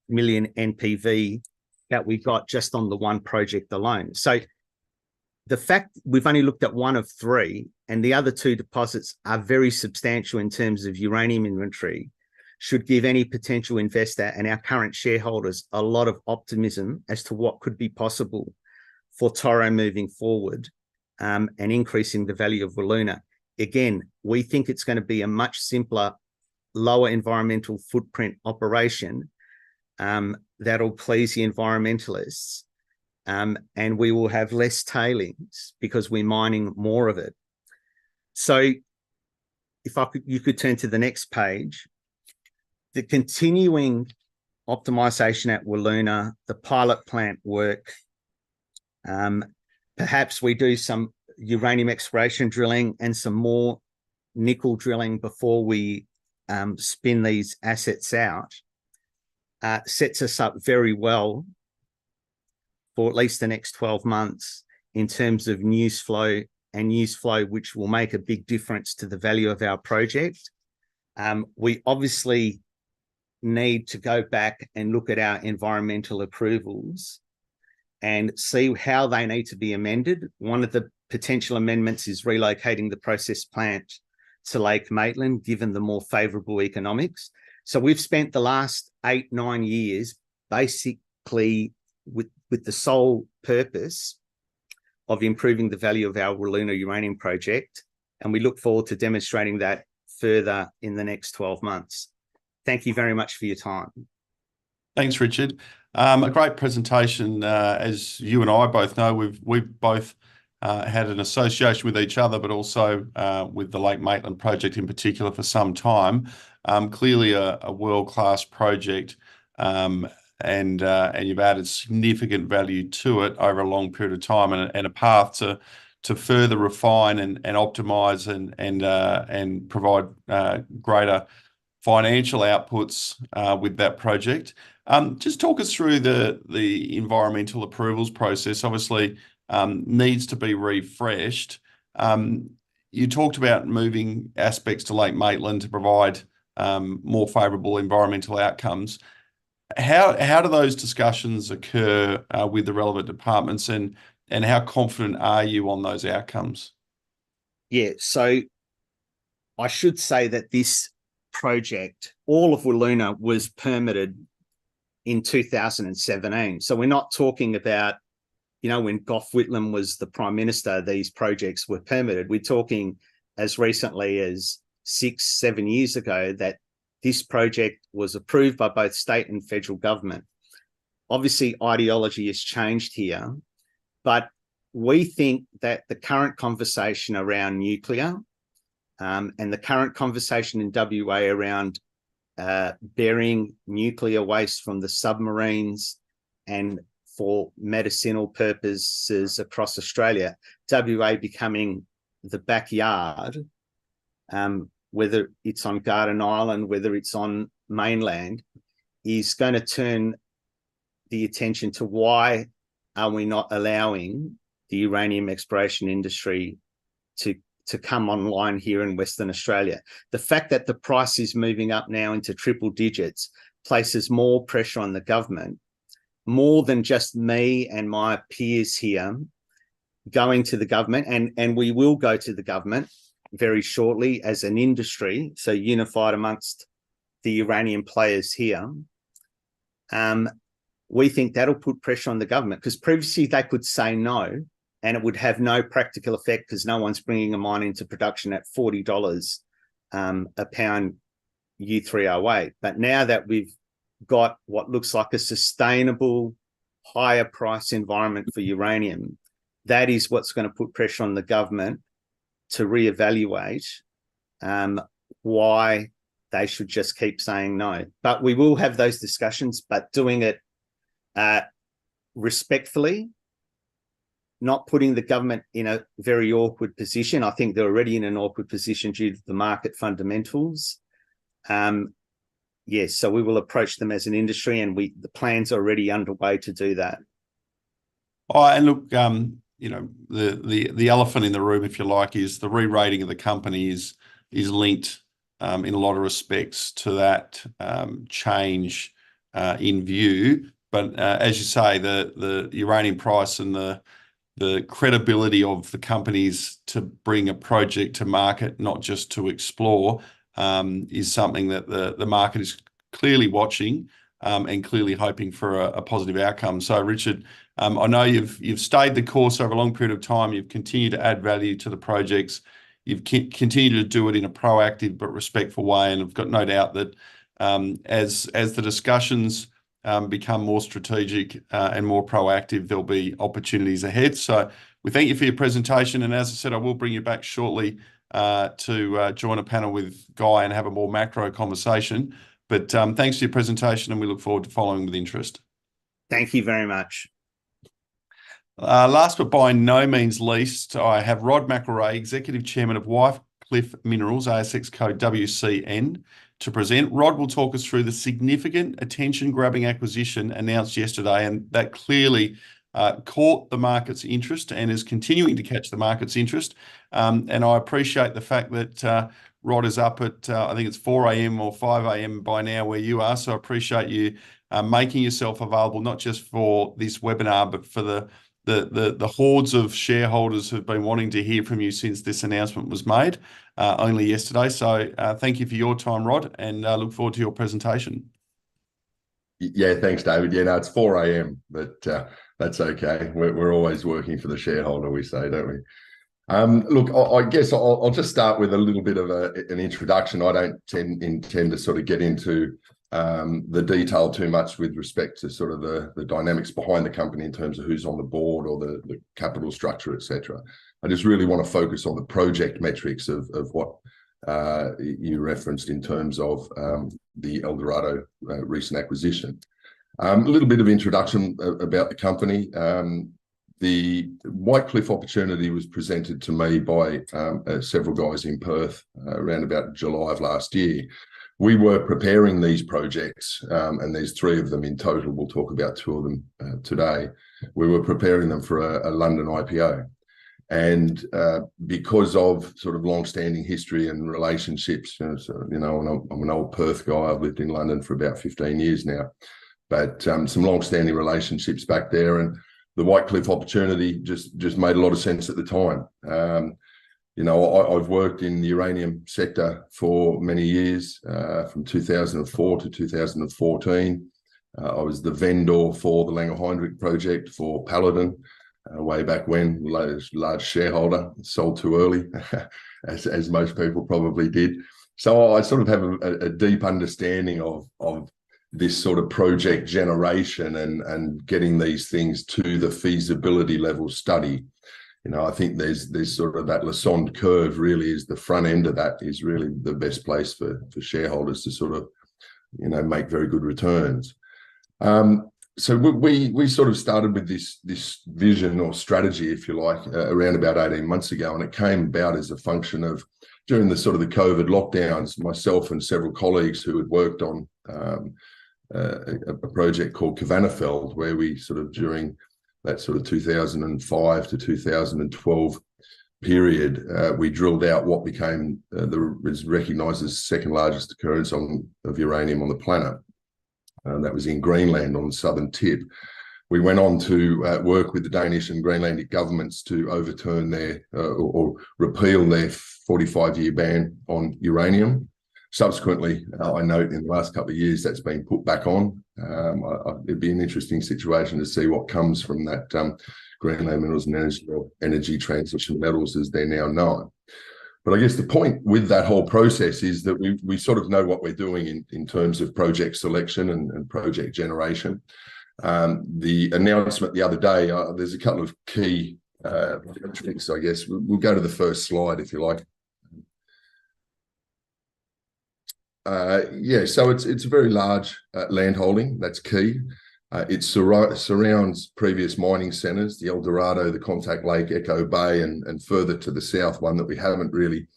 million NPV that we got just on the one project alone. So the fact we've only looked at one of three and the other two deposits are very substantial in terms of uranium inventory should give any potential investor and our current shareholders a lot of optimism as to what could be possible for Toro moving forward, and increasing the value of Wiluna. Again, we think it's going to be a much simpler, lower environmental footprint operation that'll please the environmentalists, and we will have less tailings because we're mining more of it. So if you could turn to the next page. The continuing optimization at Wiluna, the pilot plant work, perhaps we do some uranium exploration drilling and some more nickel drilling before we spin these assets out, sets us up very well for at least the next 12 months in terms of news flow which will make a big difference to the value of our project. We obviously need to go back and look at our environmental approvals and see how they need to be amended. One of the potential amendments is relocating the process plant to Lake Maitland, given the more favourable economics. So we've spent the last 8-9 years basically with the sole purpose of improving the value of our Wiluna uranium project, and we look forward to demonstrating that further in the next 12 months. Thank you very much for your time. Thanks, Richard. A great presentation. As you and I both know, we've both had an association with each other, but also with the Lake Maitland project in particular for some time. Clearly a world-class project, and you've added significant value to it over a long period of time, and a path to further refine and optimize and provide greater financial outputs with that project. Just talk us through the environmental approvals process. Obviously, needs to be refreshed. You talked about moving aspects to Lake Maitland to provide more favourable environmental outcomes. How do those discussions occur with the relevant departments, and how confident are you on those outcomes? Yeah, so I should say that this project, all of Wiluna, was permitted in 2017. So we're not talking about, when Gough Whitlam was the Prime Minister, these projects were permitted. We're talking as recently as 6-7 years ago that this project was approved by both state and federal government. Obviously, ideology has changed here, but we think that the current conversation around nuclear and the current conversation in WA around burying nuclear waste from the submarines and for medicinal purposes across Australia, WA becoming the backyard, whether it's on Garden Island, whether it's on mainland, is going to turn the attention to why are we not allowing the uranium exploration industry to come online here in Western Australia. The fact that the price is moving up now into triple digits places more pressure on the government, more than just me and my peers here going to the government, and we will go to the government very shortly as an industry, so unified amongst the uranium players here. We think that'll put pressure on the government, because previously they could say no and it would have no practical effect because no one's bringing a mine into production at $40 a pound U3O8. But now that we've got what looks like a sustainable higher price environment for uranium, that is what's going to put pressure on the government to reevaluate why they should just keep saying no. But we will have those discussions, but doing it respectfully, not putting the government in a very awkward position. I think they're already in an awkward position due to the market fundamentals. Yes, so we will approach them as an industry, and the plans are already underway to do that. Oh, and look, the elephant in the room, if you like, is the re-rating of the company is linked in a lot of respects to that change in view. But as you say, the uranium price and the credibility of the companies to bring a project to market, not just to explore, is something that the market is clearly watching and clearly hoping for a positive outcome. So, Richard, I know you've stayed the course over a long period of time. You've continued to add value to the projects. You've continued to do it in a proactive but respectful way, and I've got no doubt that as the discussions become more strategic and more proactive, there'll be opportunities ahead. So we thank you for your presentation, and as I said, I will bring you back shortly to join a panel with Guy and have a more macro conversation. But thanks for your presentation, and we look forward to following with interest. Thank you very much. Last but by no means least, I have Rod McIllree, Executive Chairman of Wycliffe Minerals, ASX code WCN, to present. Rod will talk us through the significant attention-grabbing acquisition announced yesterday, and that clearly caught the market's interest and is continuing to catch the market's interest. And I appreciate the fact that Rod is up at, I think it's 4 a.m. or 5 a.m. by now where you are. So I appreciate you making yourself available, not just for this webinar, but for the hordes of shareholders who've been wanting to hear from you since this announcement was made only yesterday. So thank you for your time, Rod, and look forward to your presentation. Yeah, thanks, David. Yeah, no, it's 4 a.m., but that's okay. We're always working for the shareholder, we say, don't we? Look, I guess I'll just start with a little bit of an introduction. I don't intend to sort of get into the detail too much with respect to sort of the dynamics behind the company in terms of who's on the board or the capital structure, etc. I just really want to focus on the project metrics of what you referenced in terms of the Eldorado recent acquisition. A little bit of introduction about the company. The Wycliffe opportunity was presented to me by several guys in Perth around about July of last year. We were preparing these projects, and there's 3 of them in total. We'll talk about 2 of them today. We were preparing them for a London IPO. And because of sort of long-standing history and relationships, I'm an old Perth guy. I've lived in London for about 15 years now, but some long-standing relationships back there, and the Wycliffe opportunity just made a lot of sense at the time. I've worked in the uranium sector for many years, from 2004 to 2014. I was the vendor for the Langer Heinrich project for Paladin. way back when, large shareholder, sold too early, as most people probably did. So I sort of have a deep understanding of this sort of project generation and getting these things to the feasibility level study. You know, I think there's sort of that Lassonde curve really is the front end of that, is really the best place for shareholders to sort of, you know, make very good returns. So we sort of started with this vision or strategy, if you like, around about 18 months ago, and it came about as a function of, during the sort of the COVID lockdowns, myself and several colleagues who had worked on a project called Cavanafeld, where we sort of, during that sort of 2005 to 2012 period, we drilled out what became is recognised as the second largest occurrence of uranium on the planet. That was in Greenland on the southern tip. We went on to work with the Danish and Greenlandic governments to overturn their or repeal their 45-year ban on uranium. Subsequently, I note in the last couple of years that's been put back on. It'd be an interesting situation to see what comes from that Greenland Minerals and Energy Transition Metals, as they're now known. But I guess the point with that whole process is that we sort of know what we're doing in terms of project selection and project generation. The announcement the other day, there's a couple of key metrics, I guess. We'll go to the first slide, if you like. Yeah, so it's a very large land holding. That's key. It surrounds previous mining centres, the El Dorado, the Contact Lake, Echo Bay, and further to the south. One that we haven't really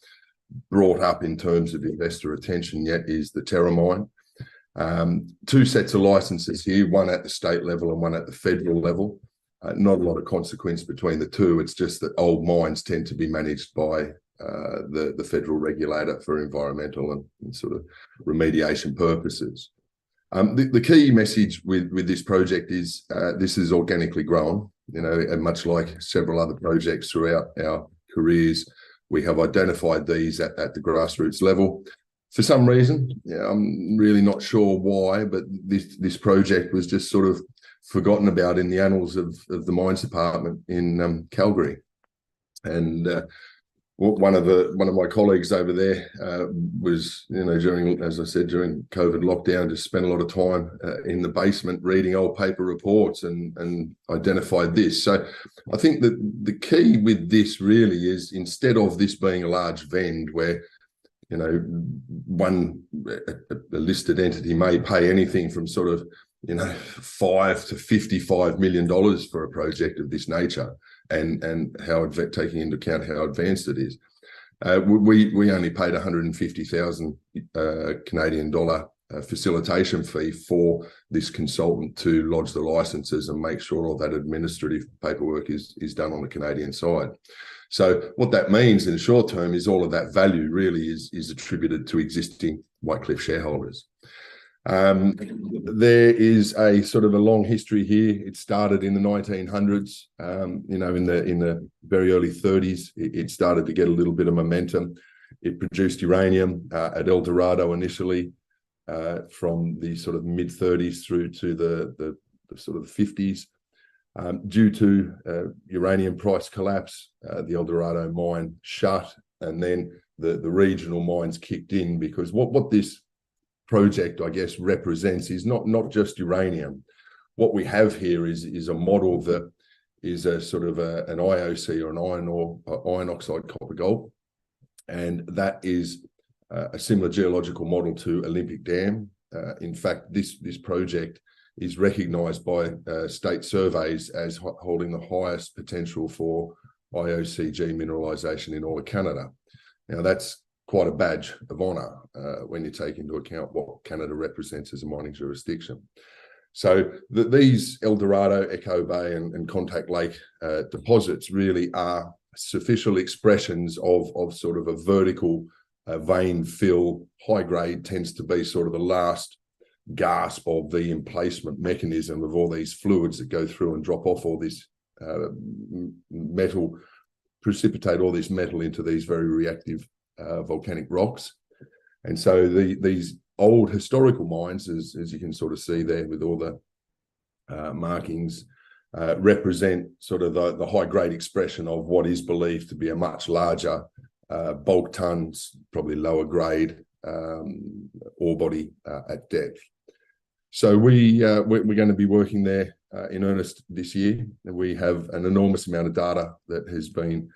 brought up in terms of investor attention yet is the Toro mine. Two sets of licenses here, one at the state level and one at the federal level. Not a lot of consequence between the two. It's just that old mines tend to be managed by the federal regulator for environmental and sort of remediation purposes. The key message with this project is this is organically grown, you know, and much like several other projects throughout our careers, we have identified these at the grassroots level. For some reason, I'm really not sure why, but this project was just sort of forgotten about in the annals of the mines department in Calgary. And one of my colleagues over there was, you know, during, as I said, during COVID lockdown, just spent a lot of time in the basement reading old paper reports and identified this. So I think that the key with this really is, instead of this being a large vend where, you know, a listed entity may pay anything from sort of, you know, $5 to $55 million for a project of this nature, and how, taking into account how advanced it is, we only paid 150,000 Canadian dollar facilitation fee for this consultant to lodge the licenses and make sure all that administrative paperwork is done on the Canadian side. So what that means in the short term is all of that value really is attributed to existing Whitecliff shareholders. There is a sort of a long history here. It started in the 1900s. You know, in the very early 30s, it started to get a little bit of momentum. It produced uranium at El Dorado initially, from the sort of mid 30s through to the sort of 50s. Due to uranium price collapse, the El Dorado mine shut, and then the regional mines kicked in, because what this project, I guess, represents is not just uranium. What we have here is a model that is a sort of an IOC, or an iron oxide copper gold, and that is a similar geological model to Olympic Dam. In fact, this project is recognised by state surveys as holding the highest potential for IOCG mineralisation in all of Canada. Now, that's quite a badge of honour when you take into account what Canada represents as a mining jurisdiction. So these El Dorado, Echo Bay and Contact Lake deposits really are sufficient expressions of sort of a vertical vein fill. High grade tends to be sort of the last gasp of the emplacement mechanism of all these fluids that go through and drop off all this metal, precipitate all this metal into these very reactive volcanic rocks. And so these old historical mines, as you can sort of see there with all the markings, represent sort of the high-grade expression of what is believed to be a much larger bulk tons, probably lower grade ore body at depth. So we're going to be working there in earnest this year. We have an enormous amount of data that has been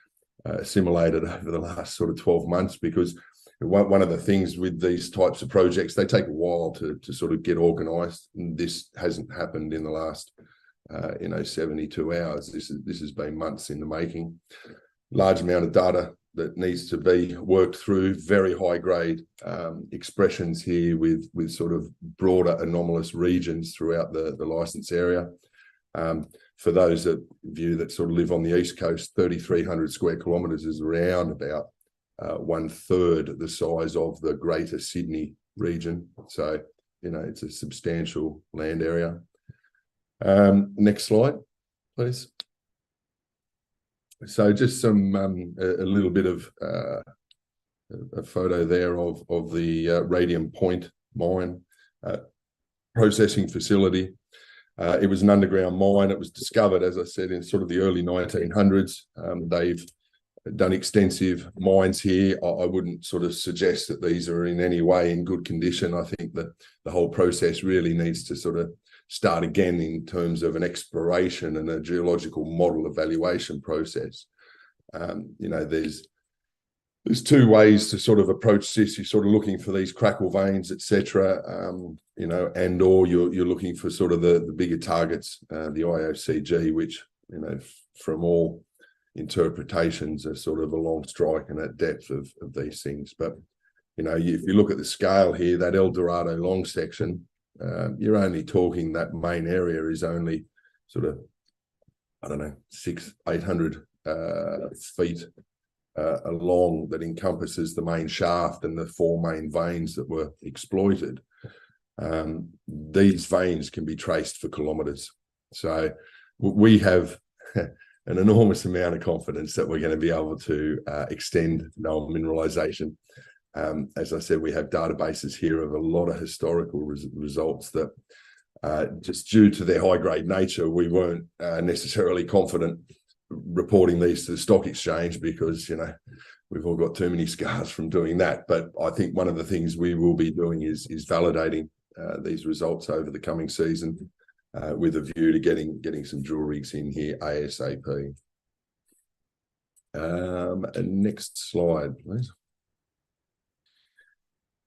assimilated over the last sort of 12 months, because one of the things with these types of projects, they take a while to sort of get organised. This hasn't happened in the last 72 hours. This has been months in the making. Large amount of data that needs to be worked through, very high grade expressions here with sort of broader anomalous regions throughout the license area. For those of you that sort of live on the East Coast, 3,300 square kilometres is around about 1/3 the size of the Greater Sydney region. So, it's a substantial land area. Next slide, please. So just a little bit of a photo there of the Radium Point mine processing facility. It was an underground mine. It was discovered, as I said, in sort of the early 1900s. They've done extensive mines here. I wouldn't sort of suggest that these are in any way in good condition. I think that the whole process really needs to sort of start again in terms of an exploration and a geological model evaluation process. There's two ways to sort of approach this. You're sort of looking for these crackle veins, etc., and or you're looking for sort of the bigger targets, the IOCG, which from all interpretations are sort of a long strike and at depth of these things. But if you look at the scale here, that El Dorado long section, you're only talking that main area is only sort of, 600-800 feet along, that encompasses the main shaft and the 4 main veins that were exploited. These veins can be traced for kilometres. So we have an enormous amount of confidence that we're going to be able to extend known mineralisation. As I said, we have databases here of a lot of historical results that just due to their high-grade nature, we weren't necessarily confident reporting these to the stock exchange, because, we've all got too many scars from doing that. But I think one of the things we will be doing is validating these results over the coming season with a view to getting some drill rigs in here ASAP. Next slide, please.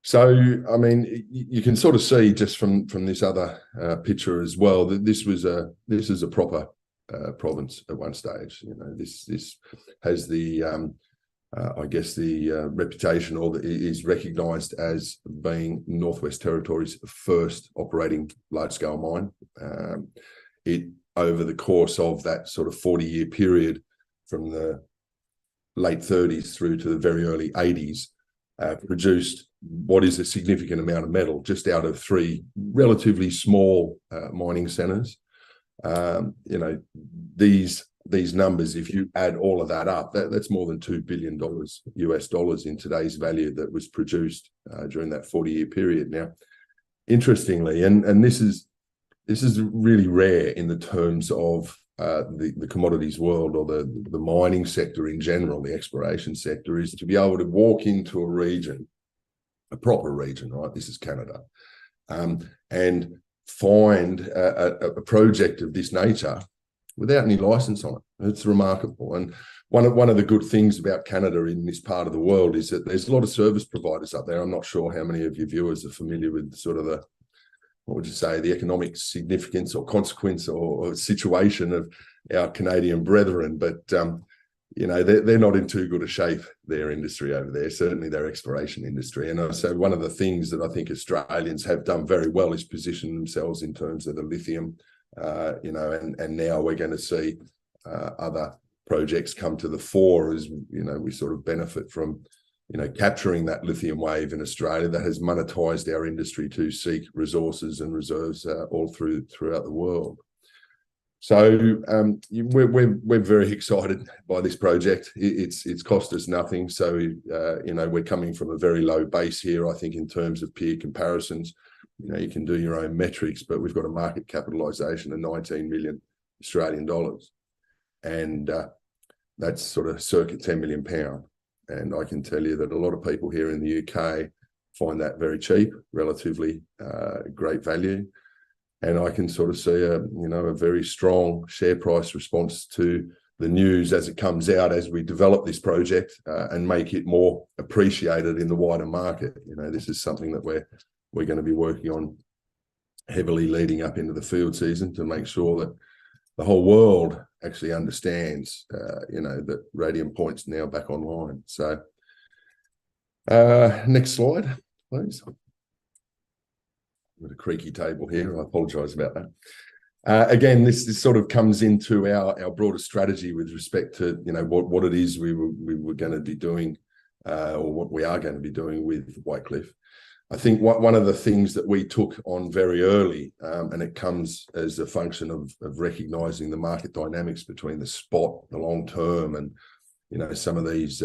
So, you can sort of see just from this other picture as well that this is a proper province at one stage. This has the the reputation, or is recognised as being Northwest Territories' first operating large-scale mine. It, over the course of that sort of 40-year period, from the late 30s through to the very early 80s, produced what is a significant amount of metal just out of 3 relatively small mining centres. These numbers, if you add all of that up, that's more than $2 billion US dollars in today's value that was produced during that 40-year period. Now, interestingly, and this is really rare in the terms of the commodities world, or the mining sector in general, the exploration sector, is to be able to walk into a region, a proper region, right? This is Canada, and find a project of this nature without any license on it. It's remarkable. And one of the good things about Canada in this part of the world is that there's a lot of service providers up there. I'm not sure how many of your viewers are familiar with sort of the economic significance or consequence or situation of our Canadian brethren, but they're not in too good a shape, their industry over there, certainly their exploration industry. And so one of the things that I think Australians have done very well is position themselves in terms of the lithium, and now we're going to see other projects come to the fore as, we sort of benefit from, capturing that lithium wave in Australia that has monetised our industry to seek resources and reserves all throughout the world. So we're very excited by this project. It's cost us nothing. So, we're coming from a very low base here, I think, in terms of peer comparisons. You can do your own metrics, but we've got a market capitalisation of 19 million Australian dollars. And that's sort of circa £10 million. And I can tell you that a lot of people here in the UK find that very cheap, relatively great value. And I can sort of see a very strong share price response to the news as it comes out, as we develop this project and make it more appreciated in the wider market. This is something that we're going to be working on heavily leading up into the field season to make sure that the whole world actually understands, that Radium Point's now back online. So next slide, please. With a creaky table here, I apologise about that. Again, this sort of comes into our broader strategy with respect to what it is we were going to be doing, or what we are going to be doing with Whitecliffe. I think one of the things that we took on very early, and it comes as a function of recognising the market dynamics between the spot, the long term, and some of these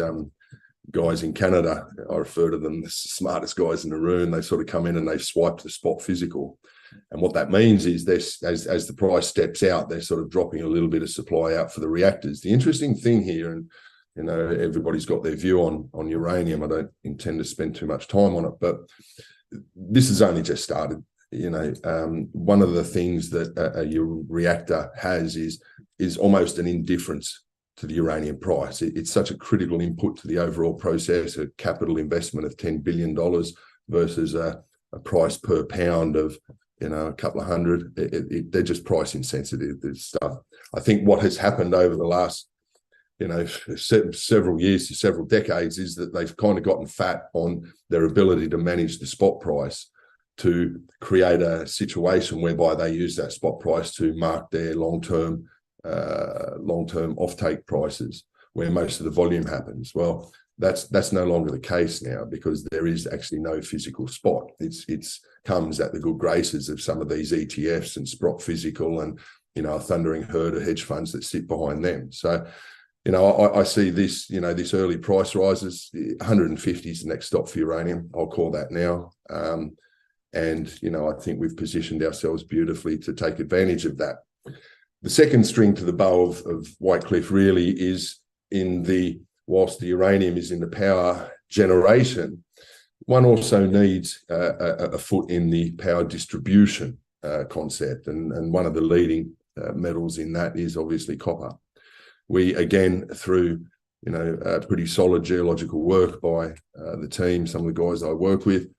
guys in Canada, I refer to them the smartest guys in the room. They sort of come in and they swipe the spot physical. And what that means is as the price steps out, they're sort of dropping a little bit of supply out for the reactors. The interesting thing here, and everybody's got their view on uranium. I don't intend to spend too much time on it, but this has only just started. One of the things that a reactor has is almost an indifference to the uranium price. It's such a critical input to the overall process, a capital investment of $10 billion versus a price per pound of a couple of hundred. They're just price insensitive, this stuff. I think what has happened over the last several years to several decades is that they've kind of gotten fat on their ability to manage the spot price, to create a situation whereby they use that spot price to mark their long-term offtake prices, where most of the volume happens. Well, that's no longer the case now, because there is actually no physical spot. It's comes at the good graces of some of these ETFs and Sprott Physical and a thundering herd of hedge funds that sit behind them. So I see this, this early price rises. 150 is the next stop for uranium. I'll call that now. And I think we've positioned ourselves beautifully to take advantage of that. The second string to the bow of Whitecliffe really is whilst the uranium is in the power generation, one also needs a foot in the power distribution concept. And one of the leading metals in that is obviously copper. We, again, through pretty solid geological work by the team, some of the guys I work with,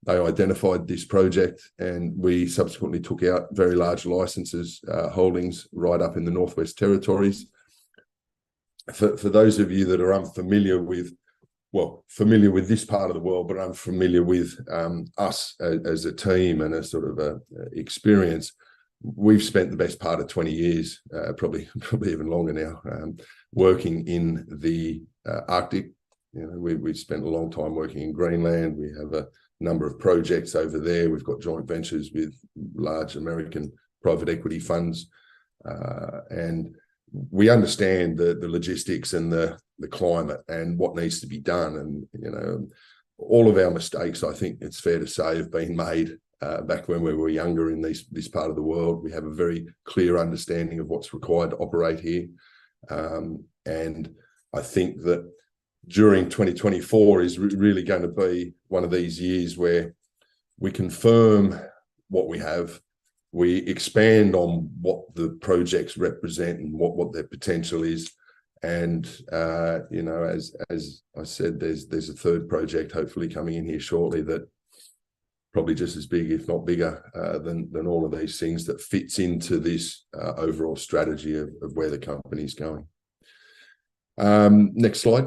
they identified this project, and we subsequently took out very large licenses, holdings right up in the Northwest Territories. For those of you that are familiar with this part of the world, but unfamiliar with us as a team and a sort of a experience, we've spent the best part of 20 years, probably even longer now, working in the Arctic. We spent a long time working in Greenland. We have a number of projects over there. We've got joint ventures with large American private equity funds, and we understand the logistics and the climate and what needs to be done. And all of our mistakes, I think it's fair to say, have been made back when we were younger in this part of the world. We have a very clear understanding of what's required to operate here. And I think that during 2024 is really going to be one of these years where we confirm what we have, we expand on what the projects represent and what their potential is. And, as I said, there's a third project hopefully coming in here shortly that probably just as big, if not bigger, than all of these things, that fits into this overall strategy of where the company's going. Next slide.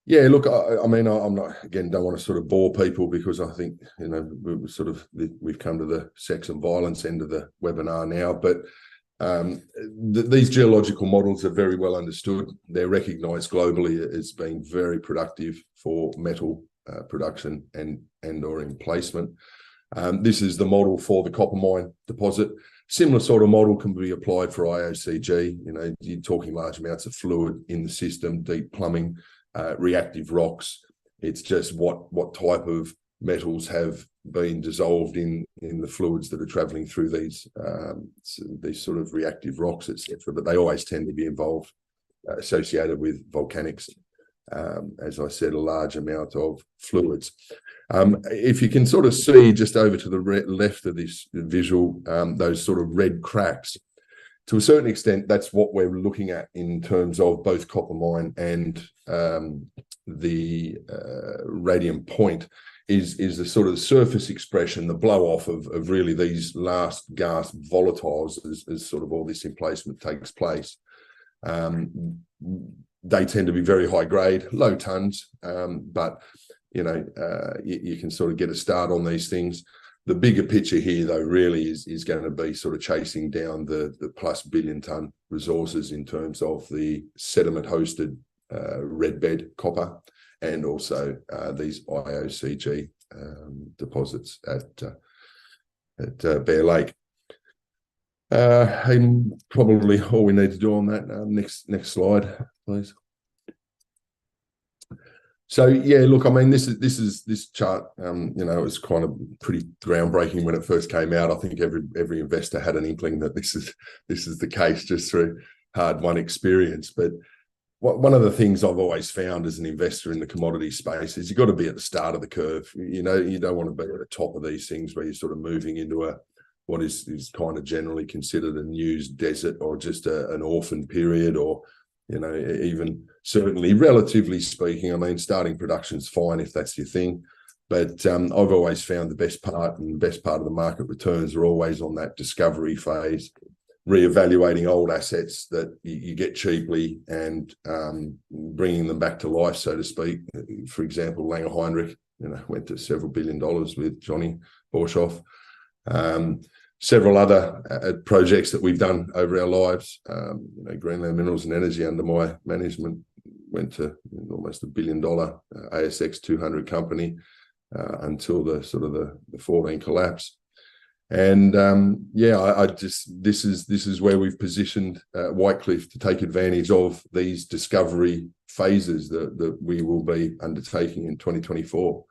Yeah, look, I mean, I'm not, again, don't want to sort of bore people, because I think, we've come to the sex and violence end of the webinar now, but these geological models are very well understood. They're recognised globally as being very productive for metal production and or emplacement. This is the model for the copper mine deposit. Similar sort of model can be applied for IOCG. You're talking large amounts of fluid in the system, deep plumbing, reactive rocks. It's just what type of metals have been dissolved in the fluids that are travelling through these sort of reactive rocks, etc. But they always tend to be involved, associated with volcanics. As I said, a large amount of fluids. If you can sort of see just over to the left of this visual, those sort of red cracks, to a certain extent, that's what we're looking at in terms of both Copper Mine and the Radium Point, is the sort of surface expression, the blow off of really these last gasp volatiles as sort of all this emplacement takes place. They tend to be very high grade, low tons, but you can sort of get a start on these things. The bigger picture here, though, really is going to be sort of chasing down the plus billion ton resources in terms of the sediment hosted red bed copper, and also these IOCG deposits at Bear Lake. And probably all we need to do on that. Next slide, please. So yeah, look, I mean, this chart, it was kind of pretty groundbreaking when it first came out. I think every investor had an inkling that this is the case just through hard-won experience. But one of the things I've always found as an investor in the commodity space is you've got to be at the start of the curve. You don't want to be at the top of these things where you're sort of moving into what is kind of generally considered a news desert, or just an orphan period, or even certainly, relatively speaking, I mean, starting production's fine if that's your thing. But I've always found the best part of the market returns are always on that discovery phase, reevaluating old assets that you get cheaply and bringing them back to life, so to speak. For example, Langer Heinrich, went to several $1 billion with Johnny Borshoff. Several other projects that we've done over our lives. Greenland Minerals and Energy under my management went to almost $1 billion ASX 200 company until the 14 collapse. And this is where we've positioned Whitecliff to take advantage of these discovery phases that we will be undertaking in 2024.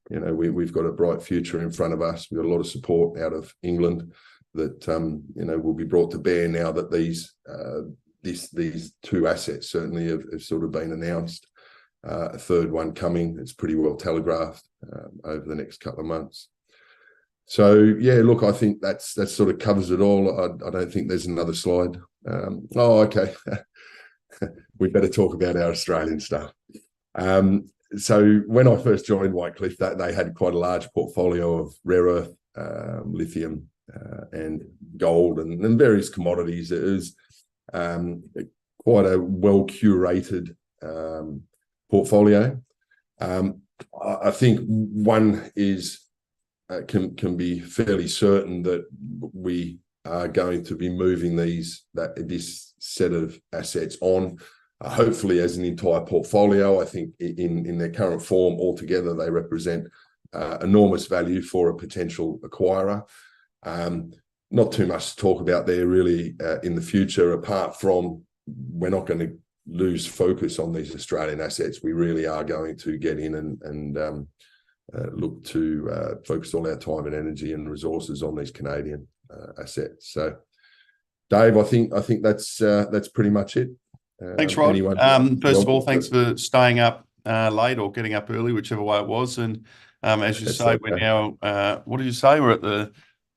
We've got a bright future in front of us. We've got a lot of support out of England that will be brought to bear now that these two assets certainly have sort of been announced. A third one coming. It's pretty well telegraphed over the next couple of months. So yeah, look, I think that sort of covers it all. I don't think there's another slide. Okay. We better talk about our Australian stuff. So when I first joined Whitecliff, they had quite a large portfolio of rare earth, lithium, and gold, and various commodities. It was quite a well curated portfolio. I think one is can be fairly certain that we are going to be moving this set of assets on. Hopefully as an entire portfolio. I think in their current form altogether, they represent enormous value for a potential acquirer. Not too much to talk about there really in the future, apart from we're not going to lose focus on these Australian assets. We really are going to get in and look to focus all our time and energy and resources on these Canadian assets. So Dave, I think that's pretty much it. Thanks, Rod. First of all, thanks for staying up late or getting up early, whichever way it was. And as you say, we're now, what did you say? We're at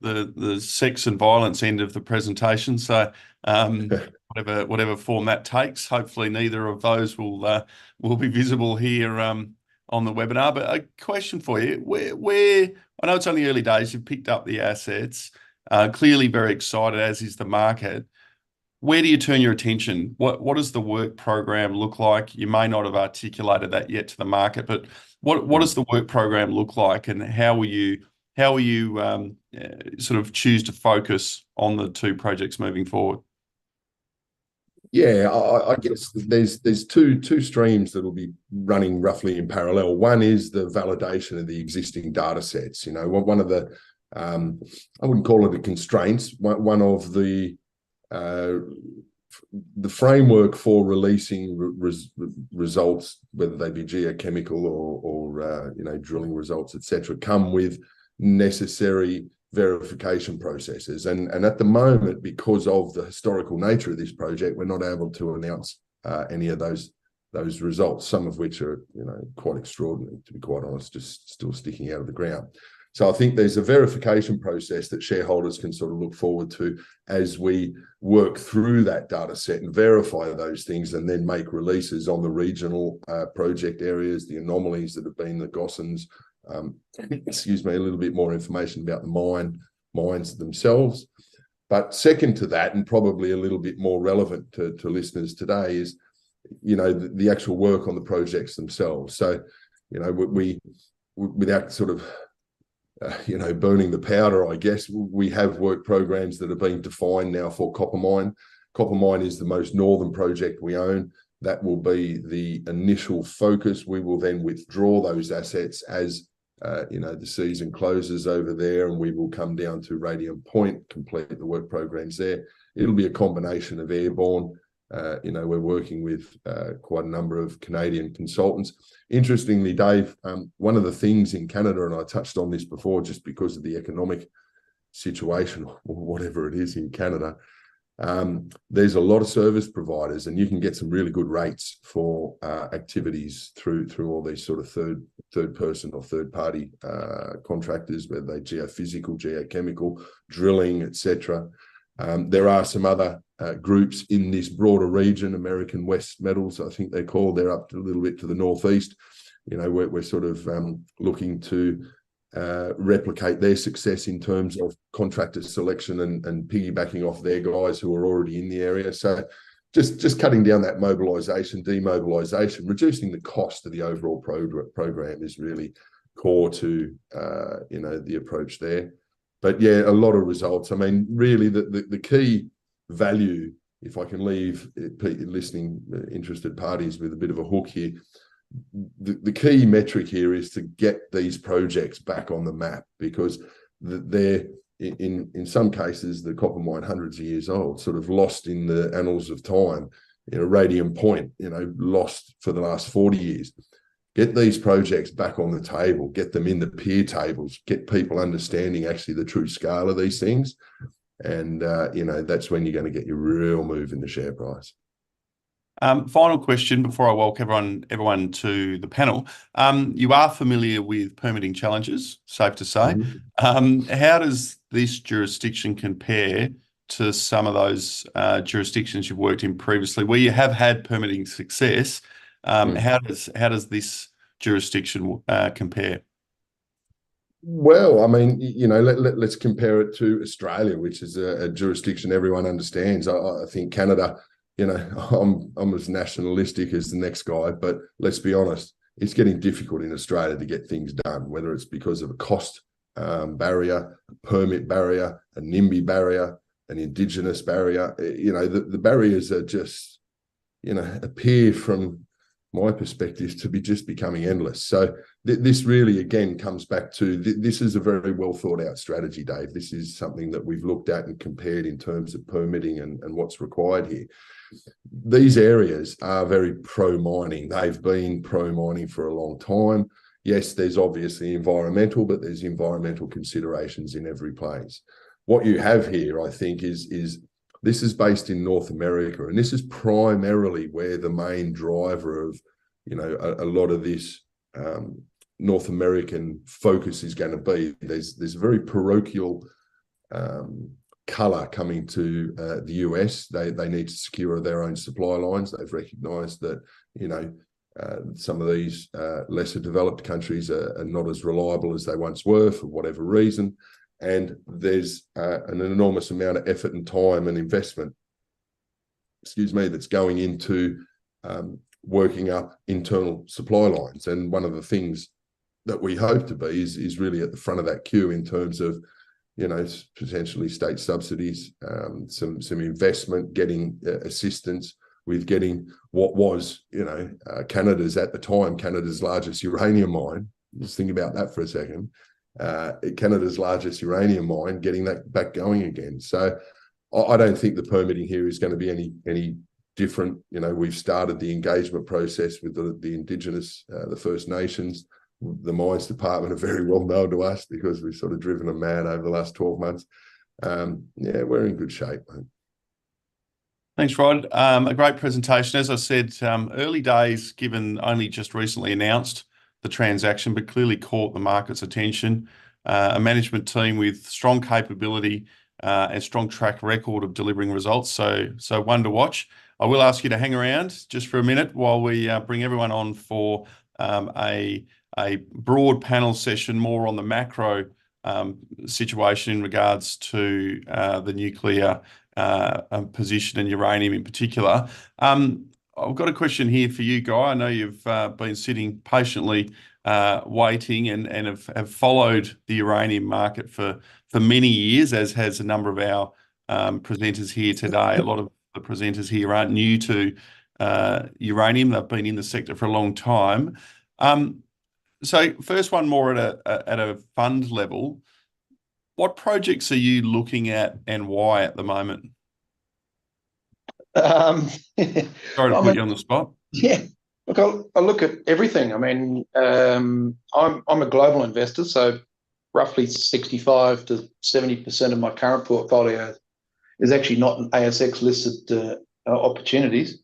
the sex and violence end of the presentation. So whatever form that takes, hopefully neither of those will be visible here on the webinar. But a question for you: where I know it's only early days, you've picked up the assets, clearly very excited, as is the market. Where do you turn your attention? What does the work program look like? You may not have articulated that yet to the market, but what does the work program look like, and how will you sort of choose to focus on the two projects moving forward? Yeah, I guess there's two streams that will be running roughly in parallel. One is the validation of the existing data sets. One of the I wouldn't call it a constraints. One of the the framework for releasing results, whether they be geochemical or drilling results, etc., come with necessary verification processes. And at the moment, because of the historical nature of this project, we're not able to announce any of those results, some of which are quite extraordinary, to be quite honest, just still sticking out of the ground. So I think there's a verification process that shareholders can sort of look forward to as we work through that data set and verify those things, and then make releases on the regional project areas, the anomalies that have been the Gossans, a little bit more information about the mines themselves. But second to that, and probably a little bit more relevant to listeners today, is the actual work on the projects themselves. So we without sort of burning the powder, I guess, we have work programs that have been defined now for Coppermine. Coppermine is the most northern project we own. That will be the initial focus. We will then withdraw those assets as the season closes over there, and we will come down to Radium Point, complete the work programs there. It'll be a combination of airborne. We're working with quite a number of Canadian consultants. Interestingly, Dave, one of the things in Canada, and I touched on this before, just because of the economic situation or whatever it is in Canada, there's a lot of service providers, and you can get some really good rates for activities through all these sort of third person or third party contractors, whether they geophysical, geochemical, drilling, etc. There are some other groups in this broader region, American West Metals, I think they're called. They're up to a little bit to the northeast. We're sort of looking to replicate their success in terms of contractor selection and piggybacking off their guys who are already in the area. So just cutting down that mobilisation, demobilisation, reducing the cost of the overall program is really core to the approach there. But yeah, a lot of results. I mean, really, the key value, if I can leave listening interested parties with a bit of a hook here, the key metric here is to get these projects back on the map, because they're in some cases, the copper mine hundreds of years old, sort of lost in the annals of time. Radium Point, lost for the last 40 years. Get these projects back on the table, get them in the peer tables, get people understanding actually the true scale of these things. And, that's when you're going to get your real move in the share price. Final question before I welcome everyone to the panel. You are familiar with permitting challenges, safe to say. Mm-hmm. How does this jurisdiction compare to some of those jurisdictions you've worked in previously where you have had permitting success? How does this jurisdiction compare? Well, I mean, let's compare it to Australia, which is a jurisdiction everyone understands. I think Canada, I'm as nationalistic as the next guy, but let's be honest, it's getting difficult in Australia to get things done, whether it's because of a cost barrier, a permit barrier, a NIMBY barrier, an Indigenous barrier. The barriers are just, appear from my perspective to be just becoming endless. So this really, again, comes back to, this is a very well thought out strategy, Dave. This is something that we've looked at and compared in terms of permitting and what's required here. These areas are very pro-mining. They've been pro-mining for a long time. Yes, there's obviously environmental, but there's environmental considerations in every place. What you have here, I think, is this is based in North America, and this is primarily where the main driver of, a lot of this North American focus is going to be. There's a very parochial colour coming to the US. They need to secure their own supply lines. They've recognised that, some of these lesser developed countries are not as reliable as they once were for whatever reason. And there's an enormous amount of effort and time and investment, that's going into working up internal supply lines. And one of the things that we hope to be is really at the front of that queue in terms of, potentially state subsidies, some investment, getting assistance with getting what was, Canada's largest uranium mine. Just think about that for a second. Canada's largest uranium mine, getting that back going again. So I don't think the permitting here is going to be any different. You know, we've started the engagement process with the Indigenous, the First Nations. The Mines Department are very well known to us because we've sort of driven them mad over the last 12 months. Yeah, we're in good shape, mate. Thanks, Rod. A great presentation. As I said, early days, given only just recently announced the transaction, but clearly caught the market's attention. A management team with strong capability and strong track record of delivering results. So one to watch. I will ask you to hang around just for a minute while we bring everyone on for a broad panel session, more on the macro situation in regards to the nuclear position and uranium in particular. I've got a question here for you, Guy. I know you've been sitting patiently waiting and have followed the uranium market for many years, as has a number of our presenters here today. A lot of the presenters here aren't new to uranium. They've been in the sector for a long time. So first one, more at a fund level. What projects are you looking at and why at the moment? Sorry to put you on the spot. Yeah, look, I look at everything. I mean, I'm a global investor, so roughly 65 to 70% of my current portfolio is actually not in ASX listed opportunities.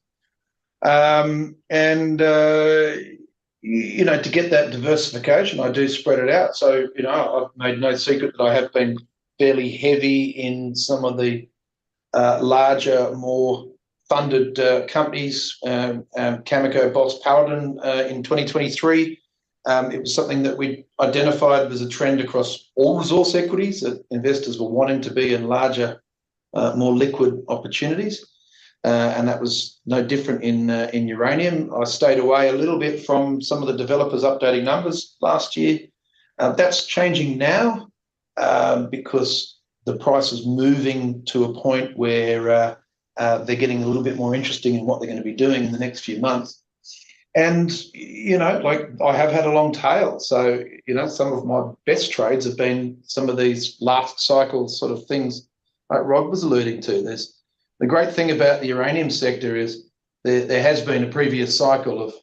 You know, to get that diversification, I do spread it out. So, you know, I've made no secret that I have been fairly heavy in some of the larger, more funded companies, Cameco, Boss, Paladin in 2023. It was something that we identified as a trend across all resource equities, that investors were wanting to be in larger, more liquid opportunities. And that was no different in uranium. I stayed away a little bit from some of the developers updating numbers last year. That's changing now because the price is moving to a point where they're getting a little bit more interesting in what they're going to be doing in the next few months. And, you know, like I have had a long tail. So, you know, some of my best trades have been some of these last cycle sort of things like Rod was alluding to. The great thing about the uranium sector is there has been a previous cycle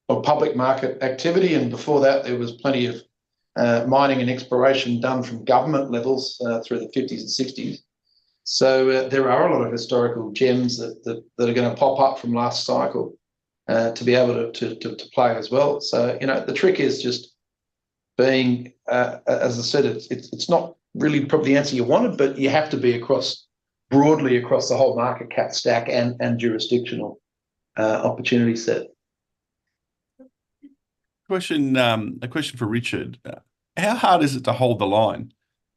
of public market activity, and before that there was plenty of mining and exploration done from government levels through the 50s and 60s. So there are a lot of historical gems that are going to pop up from last cycle to be able to play as well. So, you know, the trick is just being, as I said, it's not really probably the answer you wanted, but you have to be broadly across the whole market cap stack and jurisdictional opportunity set. A question for Richard. How hard is it to hold the line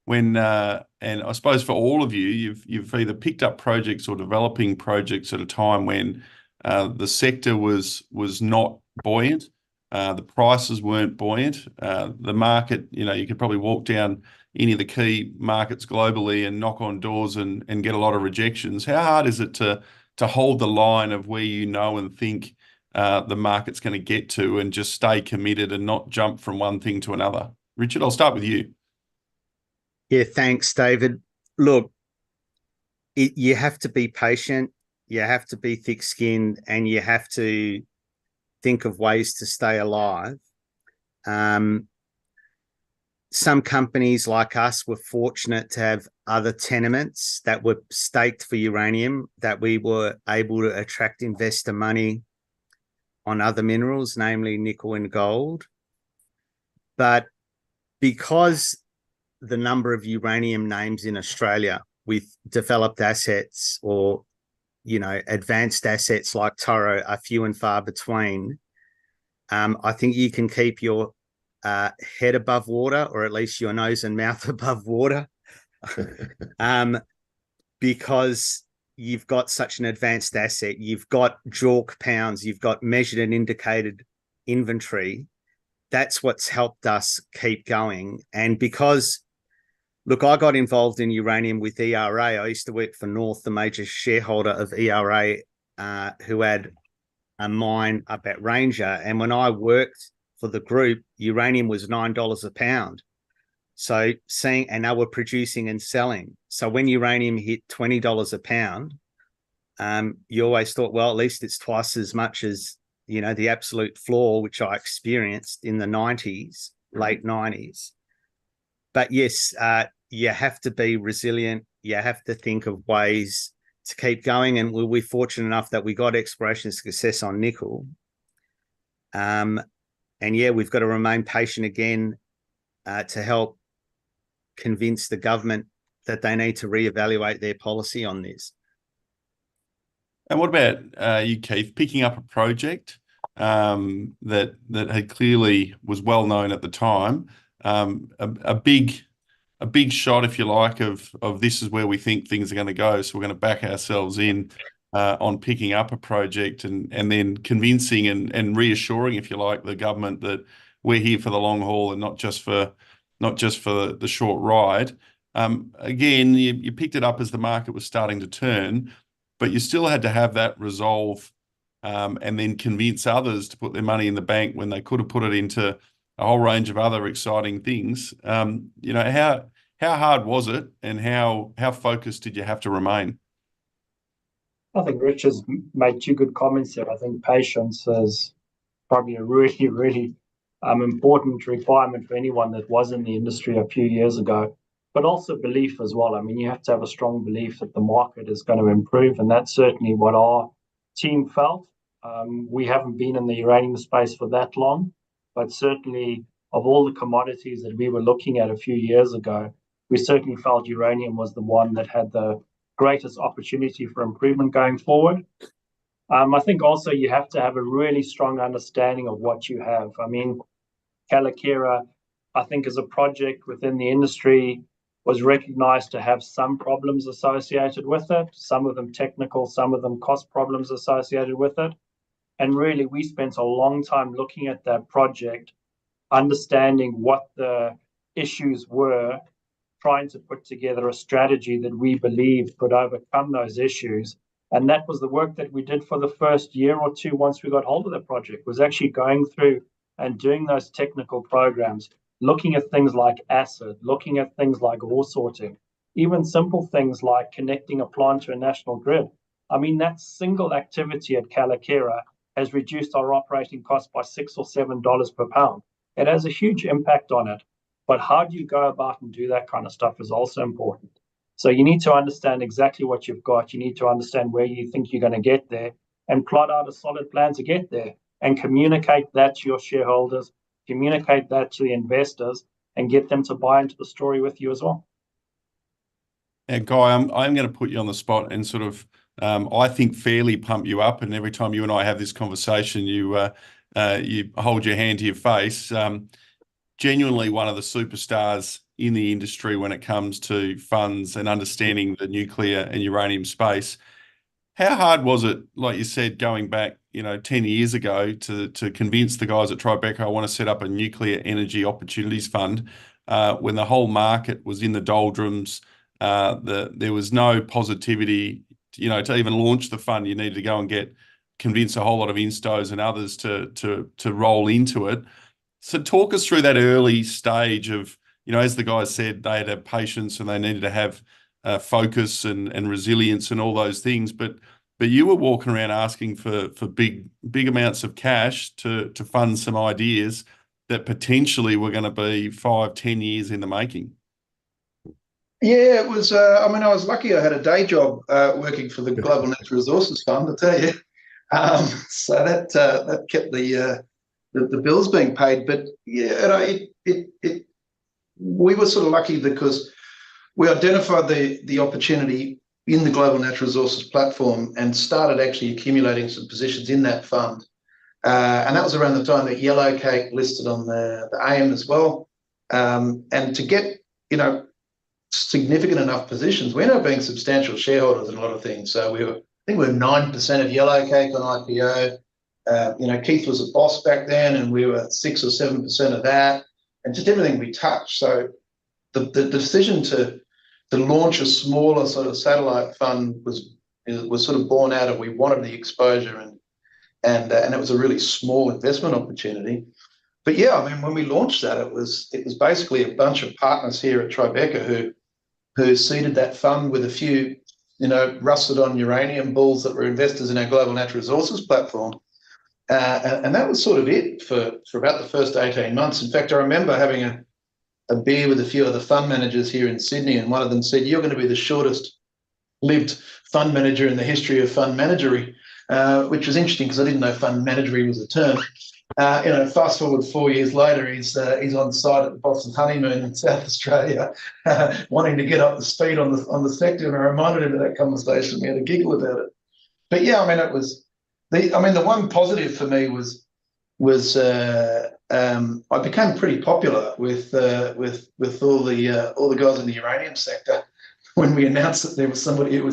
when, and I suppose for all of you, you've either picked up projects or developing projects at a time when the sector was not buoyant, the prices weren't buoyant, the market, you know, you could probably walk down any of the key markets globally and knock on doors and get a lot of rejections. How hard is it to hold the line of where you know and think the market's going to get to and just stay committed and not jump from one thing to another? Richard, I'll start with you. Yeah, thanks, David. Look, you have to be patient, you have to be thick-skinned, and you have to think of ways to stay alive. Some companies like us were fortunate to have other tenements that were staked for uranium, that we were able to attract investor money on other minerals, namely nickel and gold. But because the number of uranium names in Australia with developed assets or, you know, advanced assets like Toro are few and far between, I think you can keep your head above water, or at least your nose and mouth above water, because you've got such an advanced asset. You've got JORC pounds, you've got measured and indicated inventory. That's what's helped us keep going. And because, look, I got involved in uranium with ERA. I used to work for North, the major shareholder of ERA, who had a mine up at Ranger. And when I worked for the group, uranium was $9 a pound. So and they were producing and selling. So when uranium hit $20 a pound, you always thought, well, at least it's twice as much as, the absolute floor, which I experienced in the 90s, late 90s. But yes, you have to be resilient. You have to think of ways to keep going. And we're fortunate enough that we got exploration success on nickel. And yeah, we've got to remain patient again to help convince the government that they need to reevaluate their policy on this. And what about you, Keith, picking up a project that had clearly was well known at the time, a big shot, if you like, of this is where we think things are going to go. So we're going to back ourselves in on picking up a project and then convincing and reassuring, if you like, the government that we're here for the long haul and not just for the short ride. Again, you picked it up as the market was starting to turn, but you still had to have that resolve and then convince others to put their money in the bank when they could have put it into a whole range of other exciting things. How hard was it, and how focused did you have to remain? I think Rich has made two good comments there. I think patience is probably a really, really important requirement for anyone that was in the industry a few years ago, but also belief as well. I mean, you have to have a strong belief that the market is going to improve, and that's certainly what our team felt. We haven't been in the uranium space for that long, but certainly of all the commodities that we were looking at a few years ago, we certainly felt uranium was the one that had the greatest opportunity for improvement going forward. I think also you have to have a really strong understanding of what you have. I mean, Keynote, I think as a project within the industry, was recognized to have some problems associated with it, some of them technical, some of them cost problems associated with it. And really, we spent a long time looking at that project, understanding what the issues were, trying to put together a strategy that we believed could overcome those issues. And that was the work that we did for the first year or two once we got hold of the project, was actually going through and doing those technical programs, looking at things like acid, looking at things like ore sorting, even simple things like connecting a plant to a national grid. I mean, that single activity at Keynote has reduced our operating costs by $6 or $7 per pound. It has a huge impact on it. But how do you go about and do that kind of stuff is also important. So you need to understand exactly what you've got. You need to understand where you think you're going to get there and plot out a solid plan to get there and communicate that to your shareholders, communicate that to the investors, and get them to buy into the story with you as well. And Guy, I'm going to put you on the spot and sort of, I think, fairly pump you up. And every time you and I have this conversation, you hold your hand to your face. Genuinely one of the superstars in the industry when it comes to funds and understanding the nuclear and uranium space. How hard was it, like you said, going back, 10 years ago to convince the guys at Tribeca, I want to set up a nuclear energy opportunities fund when the whole market was in the doldrums, there was no positivity, to even launch the fund, you needed to go and convince a whole lot of instos and others to roll into it. So talk us through that early stage of, as the guys said, they had to have patience and they needed to have focus and resilience and all those things. But you were walking around asking for big amounts of cash to fund some ideas that potentially were going to be 5-10 years in the making. Yeah, it was. I was lucky. I had a day job working for the Global Natural Resources Fund, I tell you. So that kept the bills being paid. But yeah, we were sort of lucky because we identified the opportunity in the Global Natural Resources platform and started actually accumulating some positions in that fund. And that was around the time that Yellowcake listed on the AIM as well. And to get, significant enough positions, we ended up being substantial shareholders in a lot of things. So I think we were 9% of Yellowcake on IPO. Keith was a boss back then, and we were 6 or 7% of that, and just everything we touched. So the decision to launch a smaller sort of satellite fund was sort of born out of, we wanted the exposure, and it was a really small investment opportunity. But yeah, when we launched that, it was basically a bunch of partners here at Tribeca who who seeded that fund with a few, rusted on uranium bulls that were investors in our global natural resources platform. And that was sort of it for about the first 18 months. In fact, I remember having a beer with a few other fund managers here in Sydney, and one of them said, "You're going to be the shortest lived fund manager in the history of fund managery," which was interesting because I didn't know fund managery was a term. Fast forward 4 years later, he's on site at the Boston honeymoon in South Australia, wanting to get up to speed on the sector. And I reminded him of that conversation. We had a giggle about it. But yeah, it was the one positive for me was I became pretty popular with all the guys in the uranium sector when we announced that there was somebody who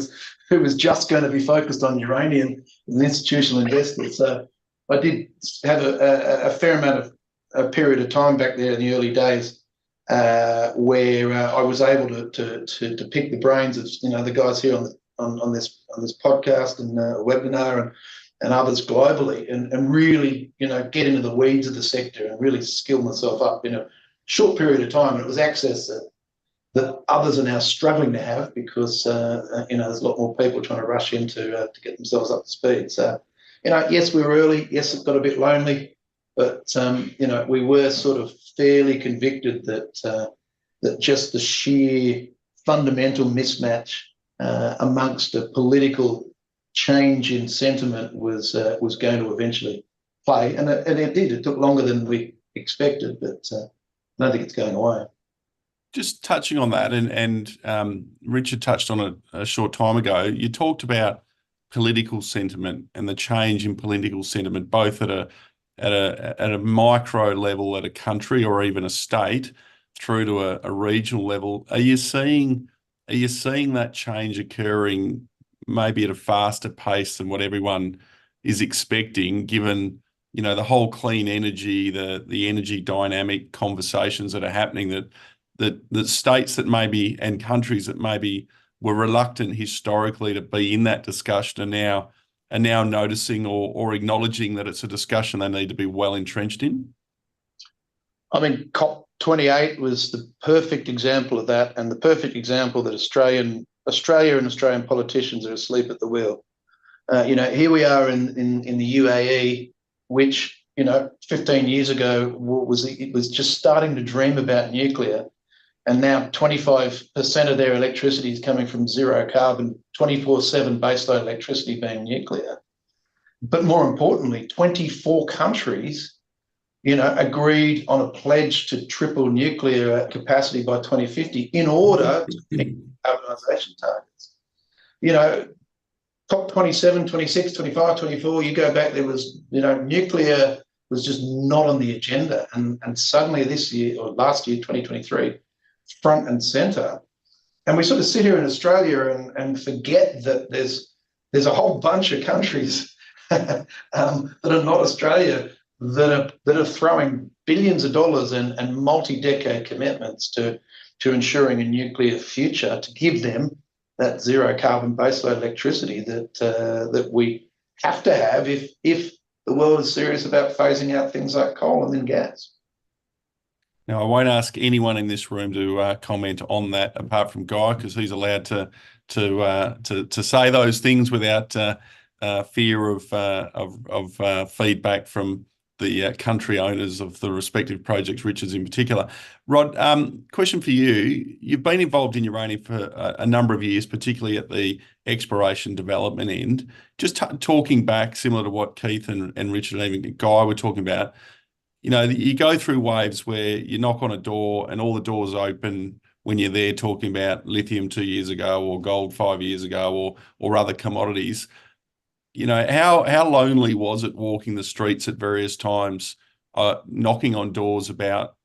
was just going to be focused on uranium as an institutional investor. So I did have a fair amount of a period of time back there in the early days where I was able to pick the brains of the guys here on this podcast and webinar and others globally, and really get into the weeds of the sector and really skill myself up in a short period of time. And it was access that others are now struggling to have because there's a lot more people trying to rush in to get themselves up to speed. So yes, we were early. Yes, it got a bit lonely, but we were sort of fairly convicted that just the sheer fundamental mismatch amongst a political change in sentiment was going to eventually play, and it did. It took longer than we expected, but I don't think it's going away. Just touching on that, and Richard touched on it a short time ago. You talked about political sentiment and the change in political sentiment, both at a micro level, at a country or even a state, through to a regional level. Are you seeing that change occurring maybe at a faster pace than what everyone is expecting, given the whole clean energy, the energy dynamic conversations that are happening, that states that maybe and countries that maybe were reluctant historically to be in that discussion are now noticing or acknowledging that it's a discussion they need to be well entrenched in? COP28 was the perfect example of that, and the perfect example that Australia and Australian politicians are asleep at the wheel. Here we are in the UAE, which 15 years ago was just starting to dream about nuclear, and now 25% of their electricity is coming from zero carbon, 24/7 baseload electricity being nuclear. But more importantly, 24 countries agreed on a pledge to triple nuclear capacity by 2050 in order to meet decarbonisation targets. COP 27, 26, 25, 24, you go back, there was, nuclear was just not on the agenda. And suddenly this year, or last year, 2023, front and centre. And we sort of sit here in Australia and forget that there's a whole bunch of countries that are not Australia that are throwing billions of dollars and multi-decade commitments to ensuring a nuclear future, to give them that zero carbon baseload electricity that we have to have if the world is serious about phasing out things like coal and then gas. Now, I won't ask anyone in this room to comment on that, apart from Guy, because he's allowed to say those things without fear of feedback from the country owners of the respective projects, Richard's in particular. Rod, question for you. You've been involved in uranium for a number of years, particularly at the exploration development end. Just talking back, similar to what Keith and Richard and even Guy were talking about, you go through waves where you knock on a door and all the doors open when you're there talking about lithium 2 years ago or gold 5 years ago or other commodities. How lonely was it walking the streets at various times, knocking on doors about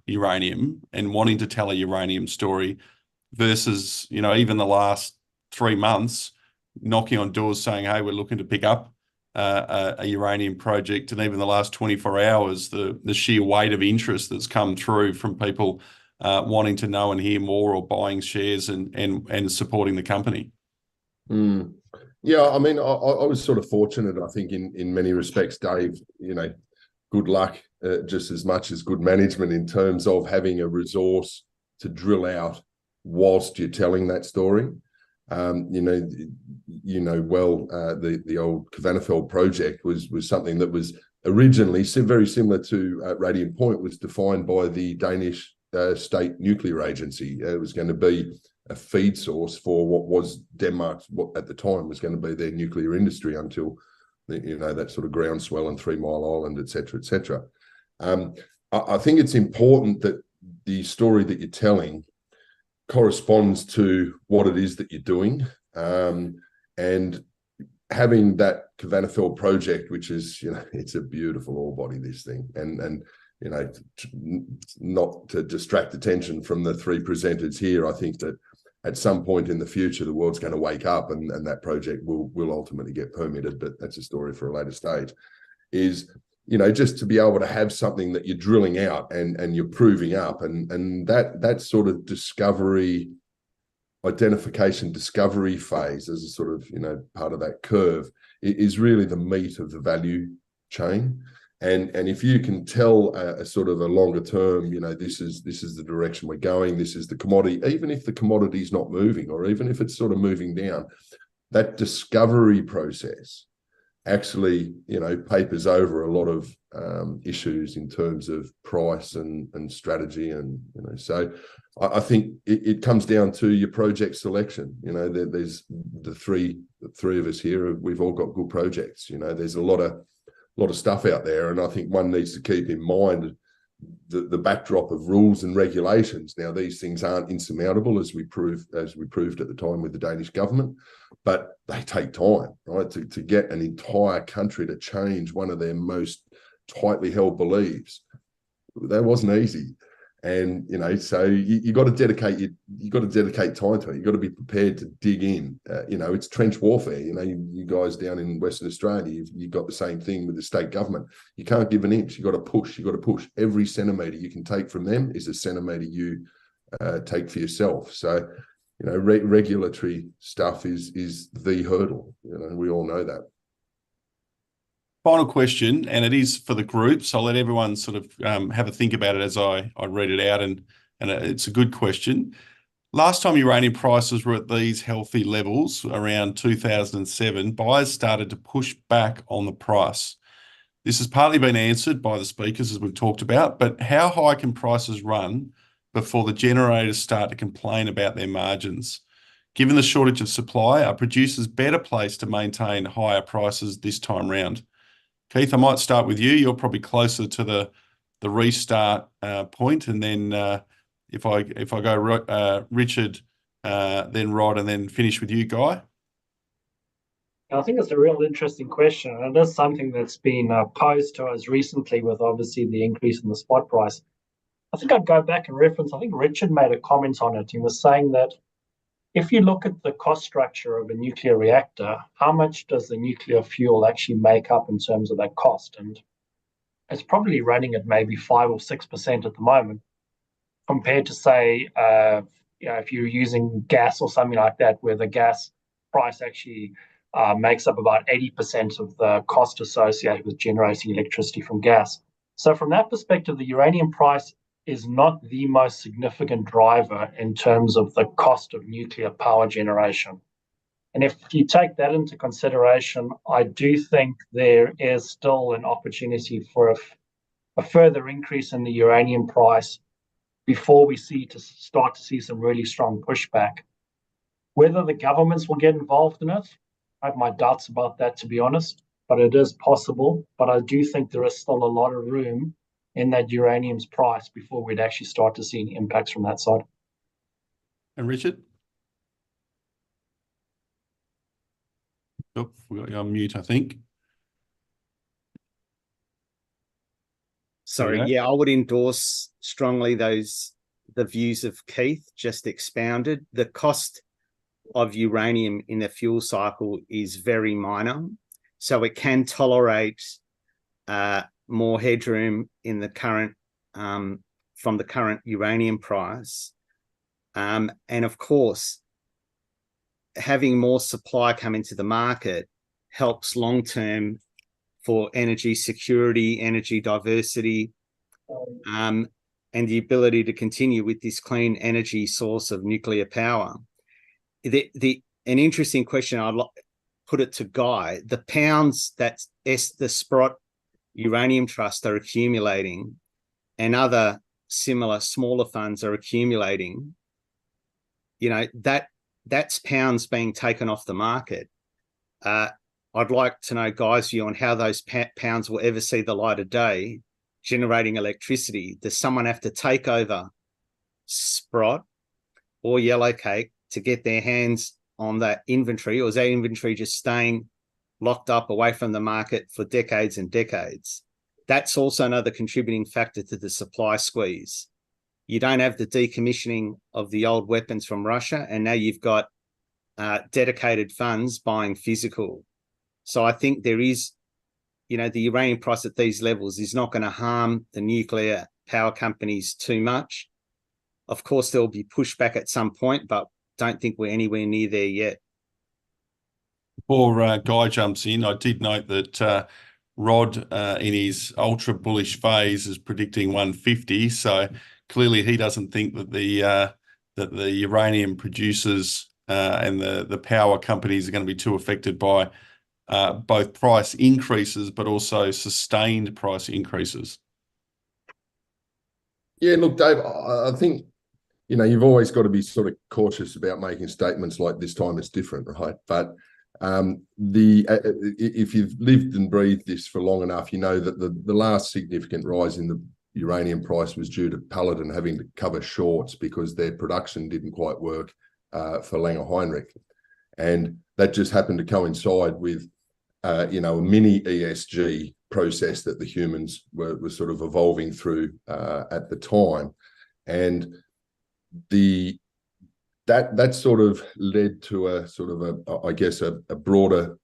uranium and wanting to tell a uranium story versus, even the last 3 months, knocking on doors saying, hey, we're looking to pick up a uranium project, and even the last 24 hours, the sheer weight of interest that's come through from people wanting to know and hear more or buying shares and supporting the company? Yeah, I was sort of fortunate, I think, in many respects, Dave. Good luck just as much as good management in terms of having a resource to drill out whilst you're telling that story. The old Kvanefeld project was something that was originally very similar to Radium Point, was defined by the Danish State Nuclear Agency. It was going to be a feed source for what was Denmark's, what at the time was going to be their nuclear industry until that sort of groundswell and 3 Mile Island, et cetera, et cetera. I think it's important that the story that you're telling corresponds to what it is that you're doing, and having that Kvanefeld project, which is, it's a beautiful ore body, this thing, and not to distract attention from the 3 presenters here, I think that at some point in the future, the world's going to wake up and that project will ultimately get permitted, but that's a story for a later stage, is, just to be able to have something that you're drilling out and you're proving up, and that sort of identification discovery phase as a sort of, part of that curve is really the meat of the value chain. And if you can tell a sort of a longer term, this is the direction we're going, this is the commodity, even if the commodity is not moving, or even if it's sort of moving down, that discovery process actually, papers over a lot of issues in terms of price and strategy. And, so I think it comes down to your project selection. There's the three of us here, we've all got good projects. There's a lot of stuff out there, and I think one needs to keep in mind the backdrop of rules and regulations. Now, these things aren't insurmountable, as we proved at the time with the Danish government, but they take time, right? To get an entire country to change one of their most tightly held beliefs, that wasn't easy. And so you got to dedicate time to it. You got to be prepared to dig in. It's trench warfare. You guys down in Western Australia, you've got the same thing with the state government. You can't give an inch. You got to push. You got to push. Every centimetre you can take from them is a centimetre you take for yourself. So, regulatory stuff is the hurdle. We all know that. Final question, and it is for the group, so I'll let everyone sort of have a think about it as I read it out, and it's a good question. Last time uranium prices were at these healthy levels, around 2007, buyers started to push back on the price. This has partly been answered by the speakers, as we've talked about, but how high can prices run before the generators start to complain about their margins? Given the shortage of supply, are producers better placed to maintain higher prices this time round? Keith, I might start with you. You're probably closer to the restart point, and then if I go Richard, then Rod, and then finish with you, Guy. I think it's a real interesting question, and it is something that's been posed to us recently with obviously the increase in the spot price. I think I'd go back and reference, I think Richard made a comment on it. He was saying that if you look at the cost structure of a nuclear reactor, how much does the nuclear fuel actually make up in terms of that cost? And it's probably running at maybe 5 or 6% at the moment, compared to, say, if you're using gas or something like that, where the gas price actually makes up about 80% of the cost associated with generating electricity from gas. So from that perspective, the uranium price is not the most significant driver in terms of the cost of nuclear power generation. And if you take that into consideration, I do think there is still an opportunity for a further increase in the uranium price before we start to see some really strong pushback. Whether the governments will get involved in it, I have my doubts about that, to be honest, but it is possible. But I do think there is still a lot of room in that uranium's price before we'd actually start to see any impacts from that side. And Richard? Oh, we got you on mute, I think. Sorry, yeah, I would endorse strongly the views of Keith just expounded. The cost of uranium in the fuel cycle is very minor, so it can tolerate more headroom in the current from the current uranium price, and of course having more supply come into the market helps long term for energy security, energy diversity, and and the ability to continue with this clean energy source of nuclear power. An interesting question, I'd put it to Guy. The pounds that the Sprott Uranium Trust are accumulating and other similar smaller funds are accumulating, that's pounds being taken off the market. I'd like to know Guy's view on how those pounds will ever see the light of day generating electricity. Does someone have to take over Sprott or Yellowcake to get their hands on that inventory, or is that inventory just staying locked up away from the market for decades and decades? That's also another contributing factor to the supply squeeze. You don't have the decommissioning of the old weapons from Russia, and now you've got dedicated funds buying physical. So I think there is, the uranium price at these levels is not going to harm the nuclear power companies too much. Of course, there'll be pushback at some point, but don't think we're anywhere near there yet. Before Guy jumps in, I did note that Rod, in his ultra bullish phase, is predicting 150. So clearly, he doesn't think that the uranium producers and the power companies are going to be too affected by both price increases, but also sustained price increases. Yeah, look, Dave, I think, you've always got to be sort of cautious about making statements like this time it's different, right? But if you've lived and breathed this for long enough, you know that the last significant rise in the uranium price was due to Paladin having to cover shorts because their production didn't quite work for Langer Heinrich. And that just happened to coincide with, a mini ESG process that the humans were sort of evolving through at the time. And that sort of led to a broader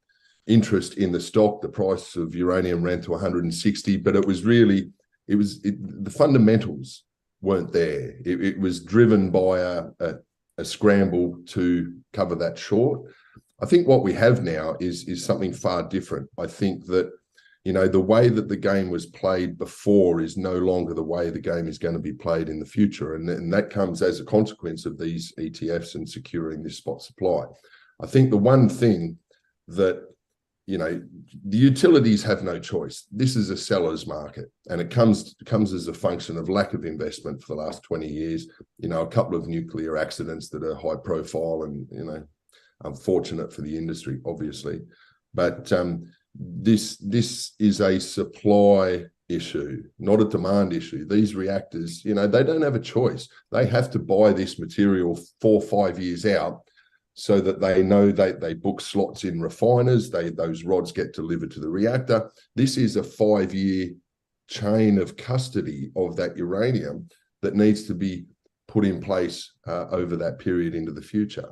interest in the stock. The price of uranium ran to 160, but it was really, the fundamentals weren't there. It was driven by a scramble to cover that short. I think what we have now is something far different. I think that, the way that the game was played before is no longer the way the game is going to be played in the future. And that comes as a consequence of these ETFs and securing this spot supply. I think the one thing that, the utilities have no choice. This is a seller's market, and it comes as a function of lack of investment for the last 20 years. A couple of nuclear accidents that are high profile and, unfortunate for the industry, obviously. But this is a supply issue, not a demand issue. These reactors, they don't have a choice. They have to buy this material 4 or 5 years out so that they know they book slots in refiners, those rods get delivered to the reactor. This is a 5-year chain of custody of that uranium that needs to be put in place over that period into the future.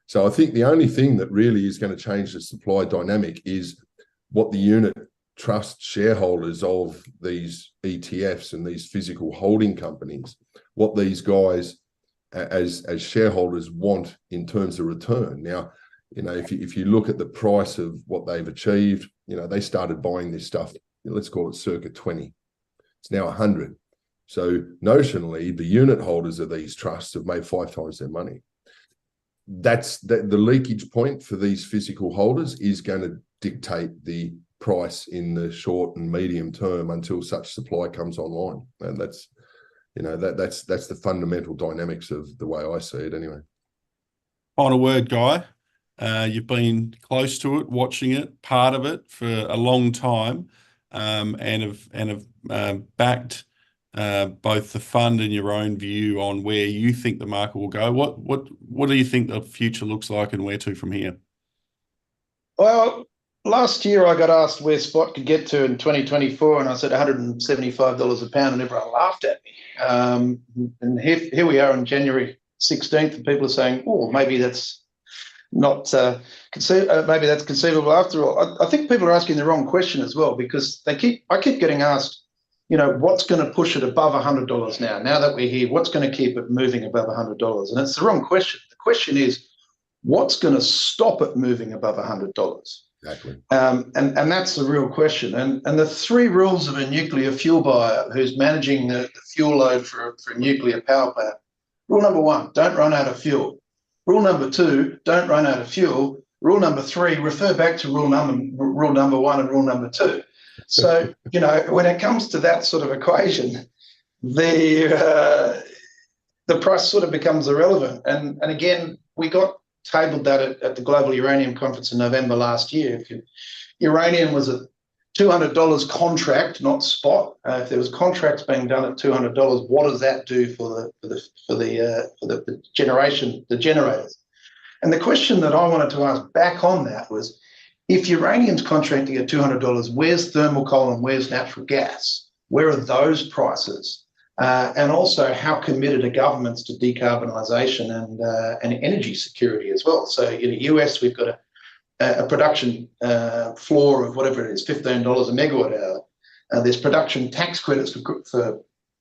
So I think the only thing that really is going to change the supply dynamic is what the unit trust shareholders of these ETFs and these physical holding companies, what these guys as shareholders want in terms of return. Now, if you look at the price of what they've achieved, they started buying this stuff, let's call it circa 20. It's now 100. So notionally, the unit holders of these trusts have made 5 times their money. That's the leakage point for these physical holders is going to dictate the price in the short and medium term until such supply comes online. And that's the fundamental dynamics of the way I see it anyway. Final word, Guy. You've been close to it, watching it, part of it for a long time, and have backed both the fund and your own view on where you think the market will go. What do you think the future looks like, and where to from here? Well, last year I got asked where spot could get to in 2024, and I said $175 a pound, and everyone laughed at me. And here we are on January 16th, and people are saying, "Oh, maybe that's not maybe that's conceivable after all." I think people are asking the wrong question as well, because I keep getting asked, what's going to push it above $100 now? Now that we're here, what's going to keep it moving above $100? And it's the wrong question. The question is, what's going to stop it moving above $100? Exactly. And that's the real question. And the 3 rules of a nuclear fuel buyer who's managing the fuel load for a nuclear power plant. Rule number 1, don't run out of fuel. Rule number 2, don't run out of fuel. Rule number 3, refer back to rule number 1 and rule number 2. So, when it comes to that sort of equation, the price sort of becomes irrelevant. And again, we got tabled that at the Global Uranium Conference in November last year. Uranium was a $200 contract, not spot. If there was contracts being done at $200, what does that do for the generators? And the question that I wanted to ask back on that was, if uranium's contracting at $200, where's thermal coal and where's natural gas? Where are those prices? And also, how committed are governments to decarbonisation and energy security as well? So in the US, we've got a production floor of whatever it is, $15 a megawatt hour. There's production tax credits for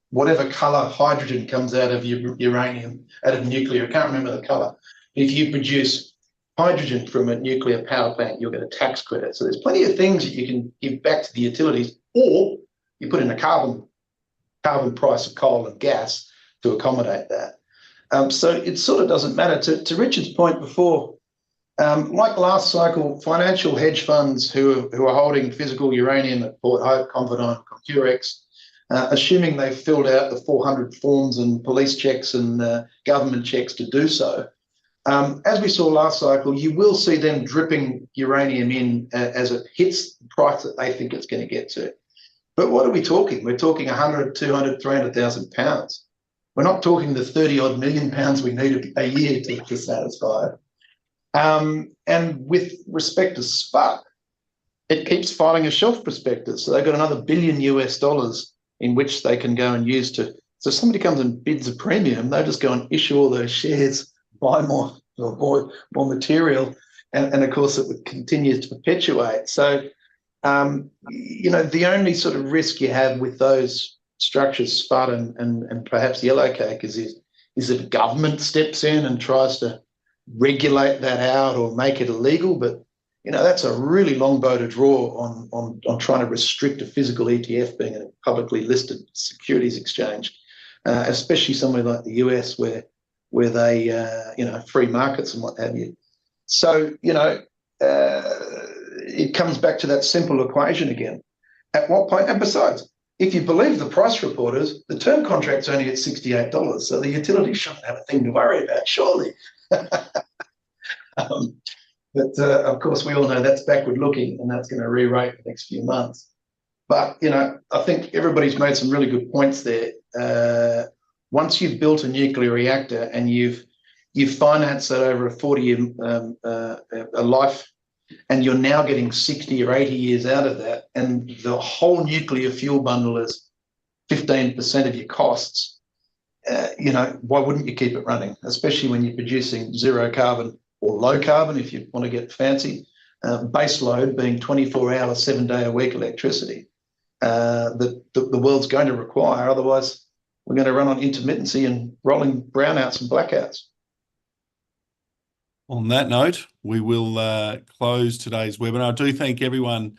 whatever colour hydrogen comes out of uranium, out of nuclear. I can't remember the colour. If you produce hydrogen from a nuclear power plant, you'll get a tax credit. So there's plenty of things that you can give back to the utilities, or you put in a carbon price of coal and gas to accommodate that. So it sort of doesn't matter. To Richard's point before, like last cycle, financial hedge funds who are holding physical uranium at Port Hope, Confidant, Compurex, assuming they've filled out the 400 forms and police checks and government checks to do so, as we saw last cycle, you will see them dripping uranium in as it hits the price that they think it's going to get to. But what are we talking? We're talking 100, 200, 300,000 pounds. We're not talking the 30-odd million pounds we need a year to satisfy it. And with respect to SPUT, it keeps filing a shelf prospectus. So they've got another $1 billion in which they can go and use to. So if somebody comes and bids a premium, they'll just go and issue all those shares, buy more material, and of course it would continue to perpetuate. So, the only sort of risk you have with those structures, SPUT and perhaps Yellowcake, is if government steps in and tries to regulate that out or make it illegal. But that's a really long bow to draw on trying to restrict a physical ETF being a publicly listed securities exchange, especially somewhere like the US where they free markets and what have you. So it comes back to that simple equation again. At what point? And besides, if you believe the price reporters, the term contract's only at $68, so the utility shouldn't have a thing to worry about, surely. But of course, we all know that's backward looking, and that's going to re-rate the next few months. But I think everybody's made some really good points there. Once you've built a nuclear reactor and you've financed that over a 40-year life, and you're now getting 60 or 80 years out of that, and the whole nuclear fuel bundle is 15% of your costs, why wouldn't you keep it running? Especially when you're producing zero carbon or low carbon, if you want to get fancy, base load being 24-hour, 7-day-a-week electricity that the world's going to require. Otherwise, we're going to run on intermittency and rolling brownouts and blackouts. On that note, we will close today's webinar. I do thank everyone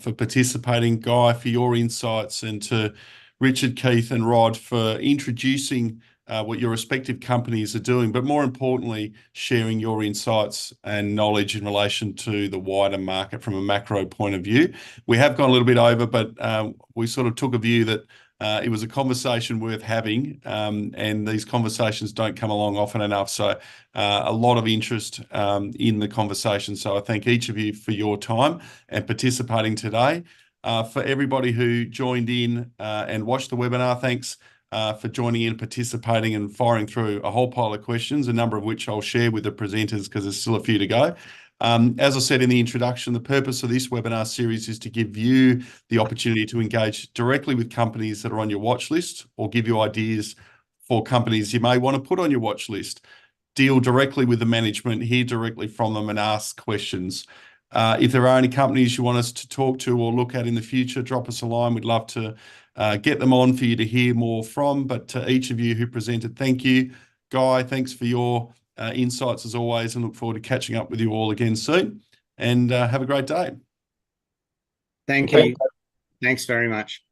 for participating, Guy, for your insights, and to Richard, Keith and Rod for introducing what your respective companies are doing, but more importantly, sharing your insights and knowledge in relation to the wider market from a macro point of view. We have gone a little bit over, but we sort of took a view that it was a conversation worth having, and these conversations don't come along often enough. So a lot of interest in the conversation. So I thank each of you for your time and participating today. For everybody who joined in and watched the webinar, thanks for joining in, participating and firing through a whole pile of questions, a number of which I'll share with the presenters because there's still a few to go. As I said in the introduction, the purpose of this webinar series is to give you the opportunity to engage directly with companies that are on your watch list, or give you ideas for companies you may want to put on your watch list. Deal directly with the management, hear directly from them and ask questions. If there are any companies you want us to talk to or look at in the future, drop us a line. We'd love to get them on for you to hear more from. But to each of you who presented, thank you. Guy, thanks for your insights as always, and look forward to catching up with you all again soon. and have a great day. Thank you. Thanks very much.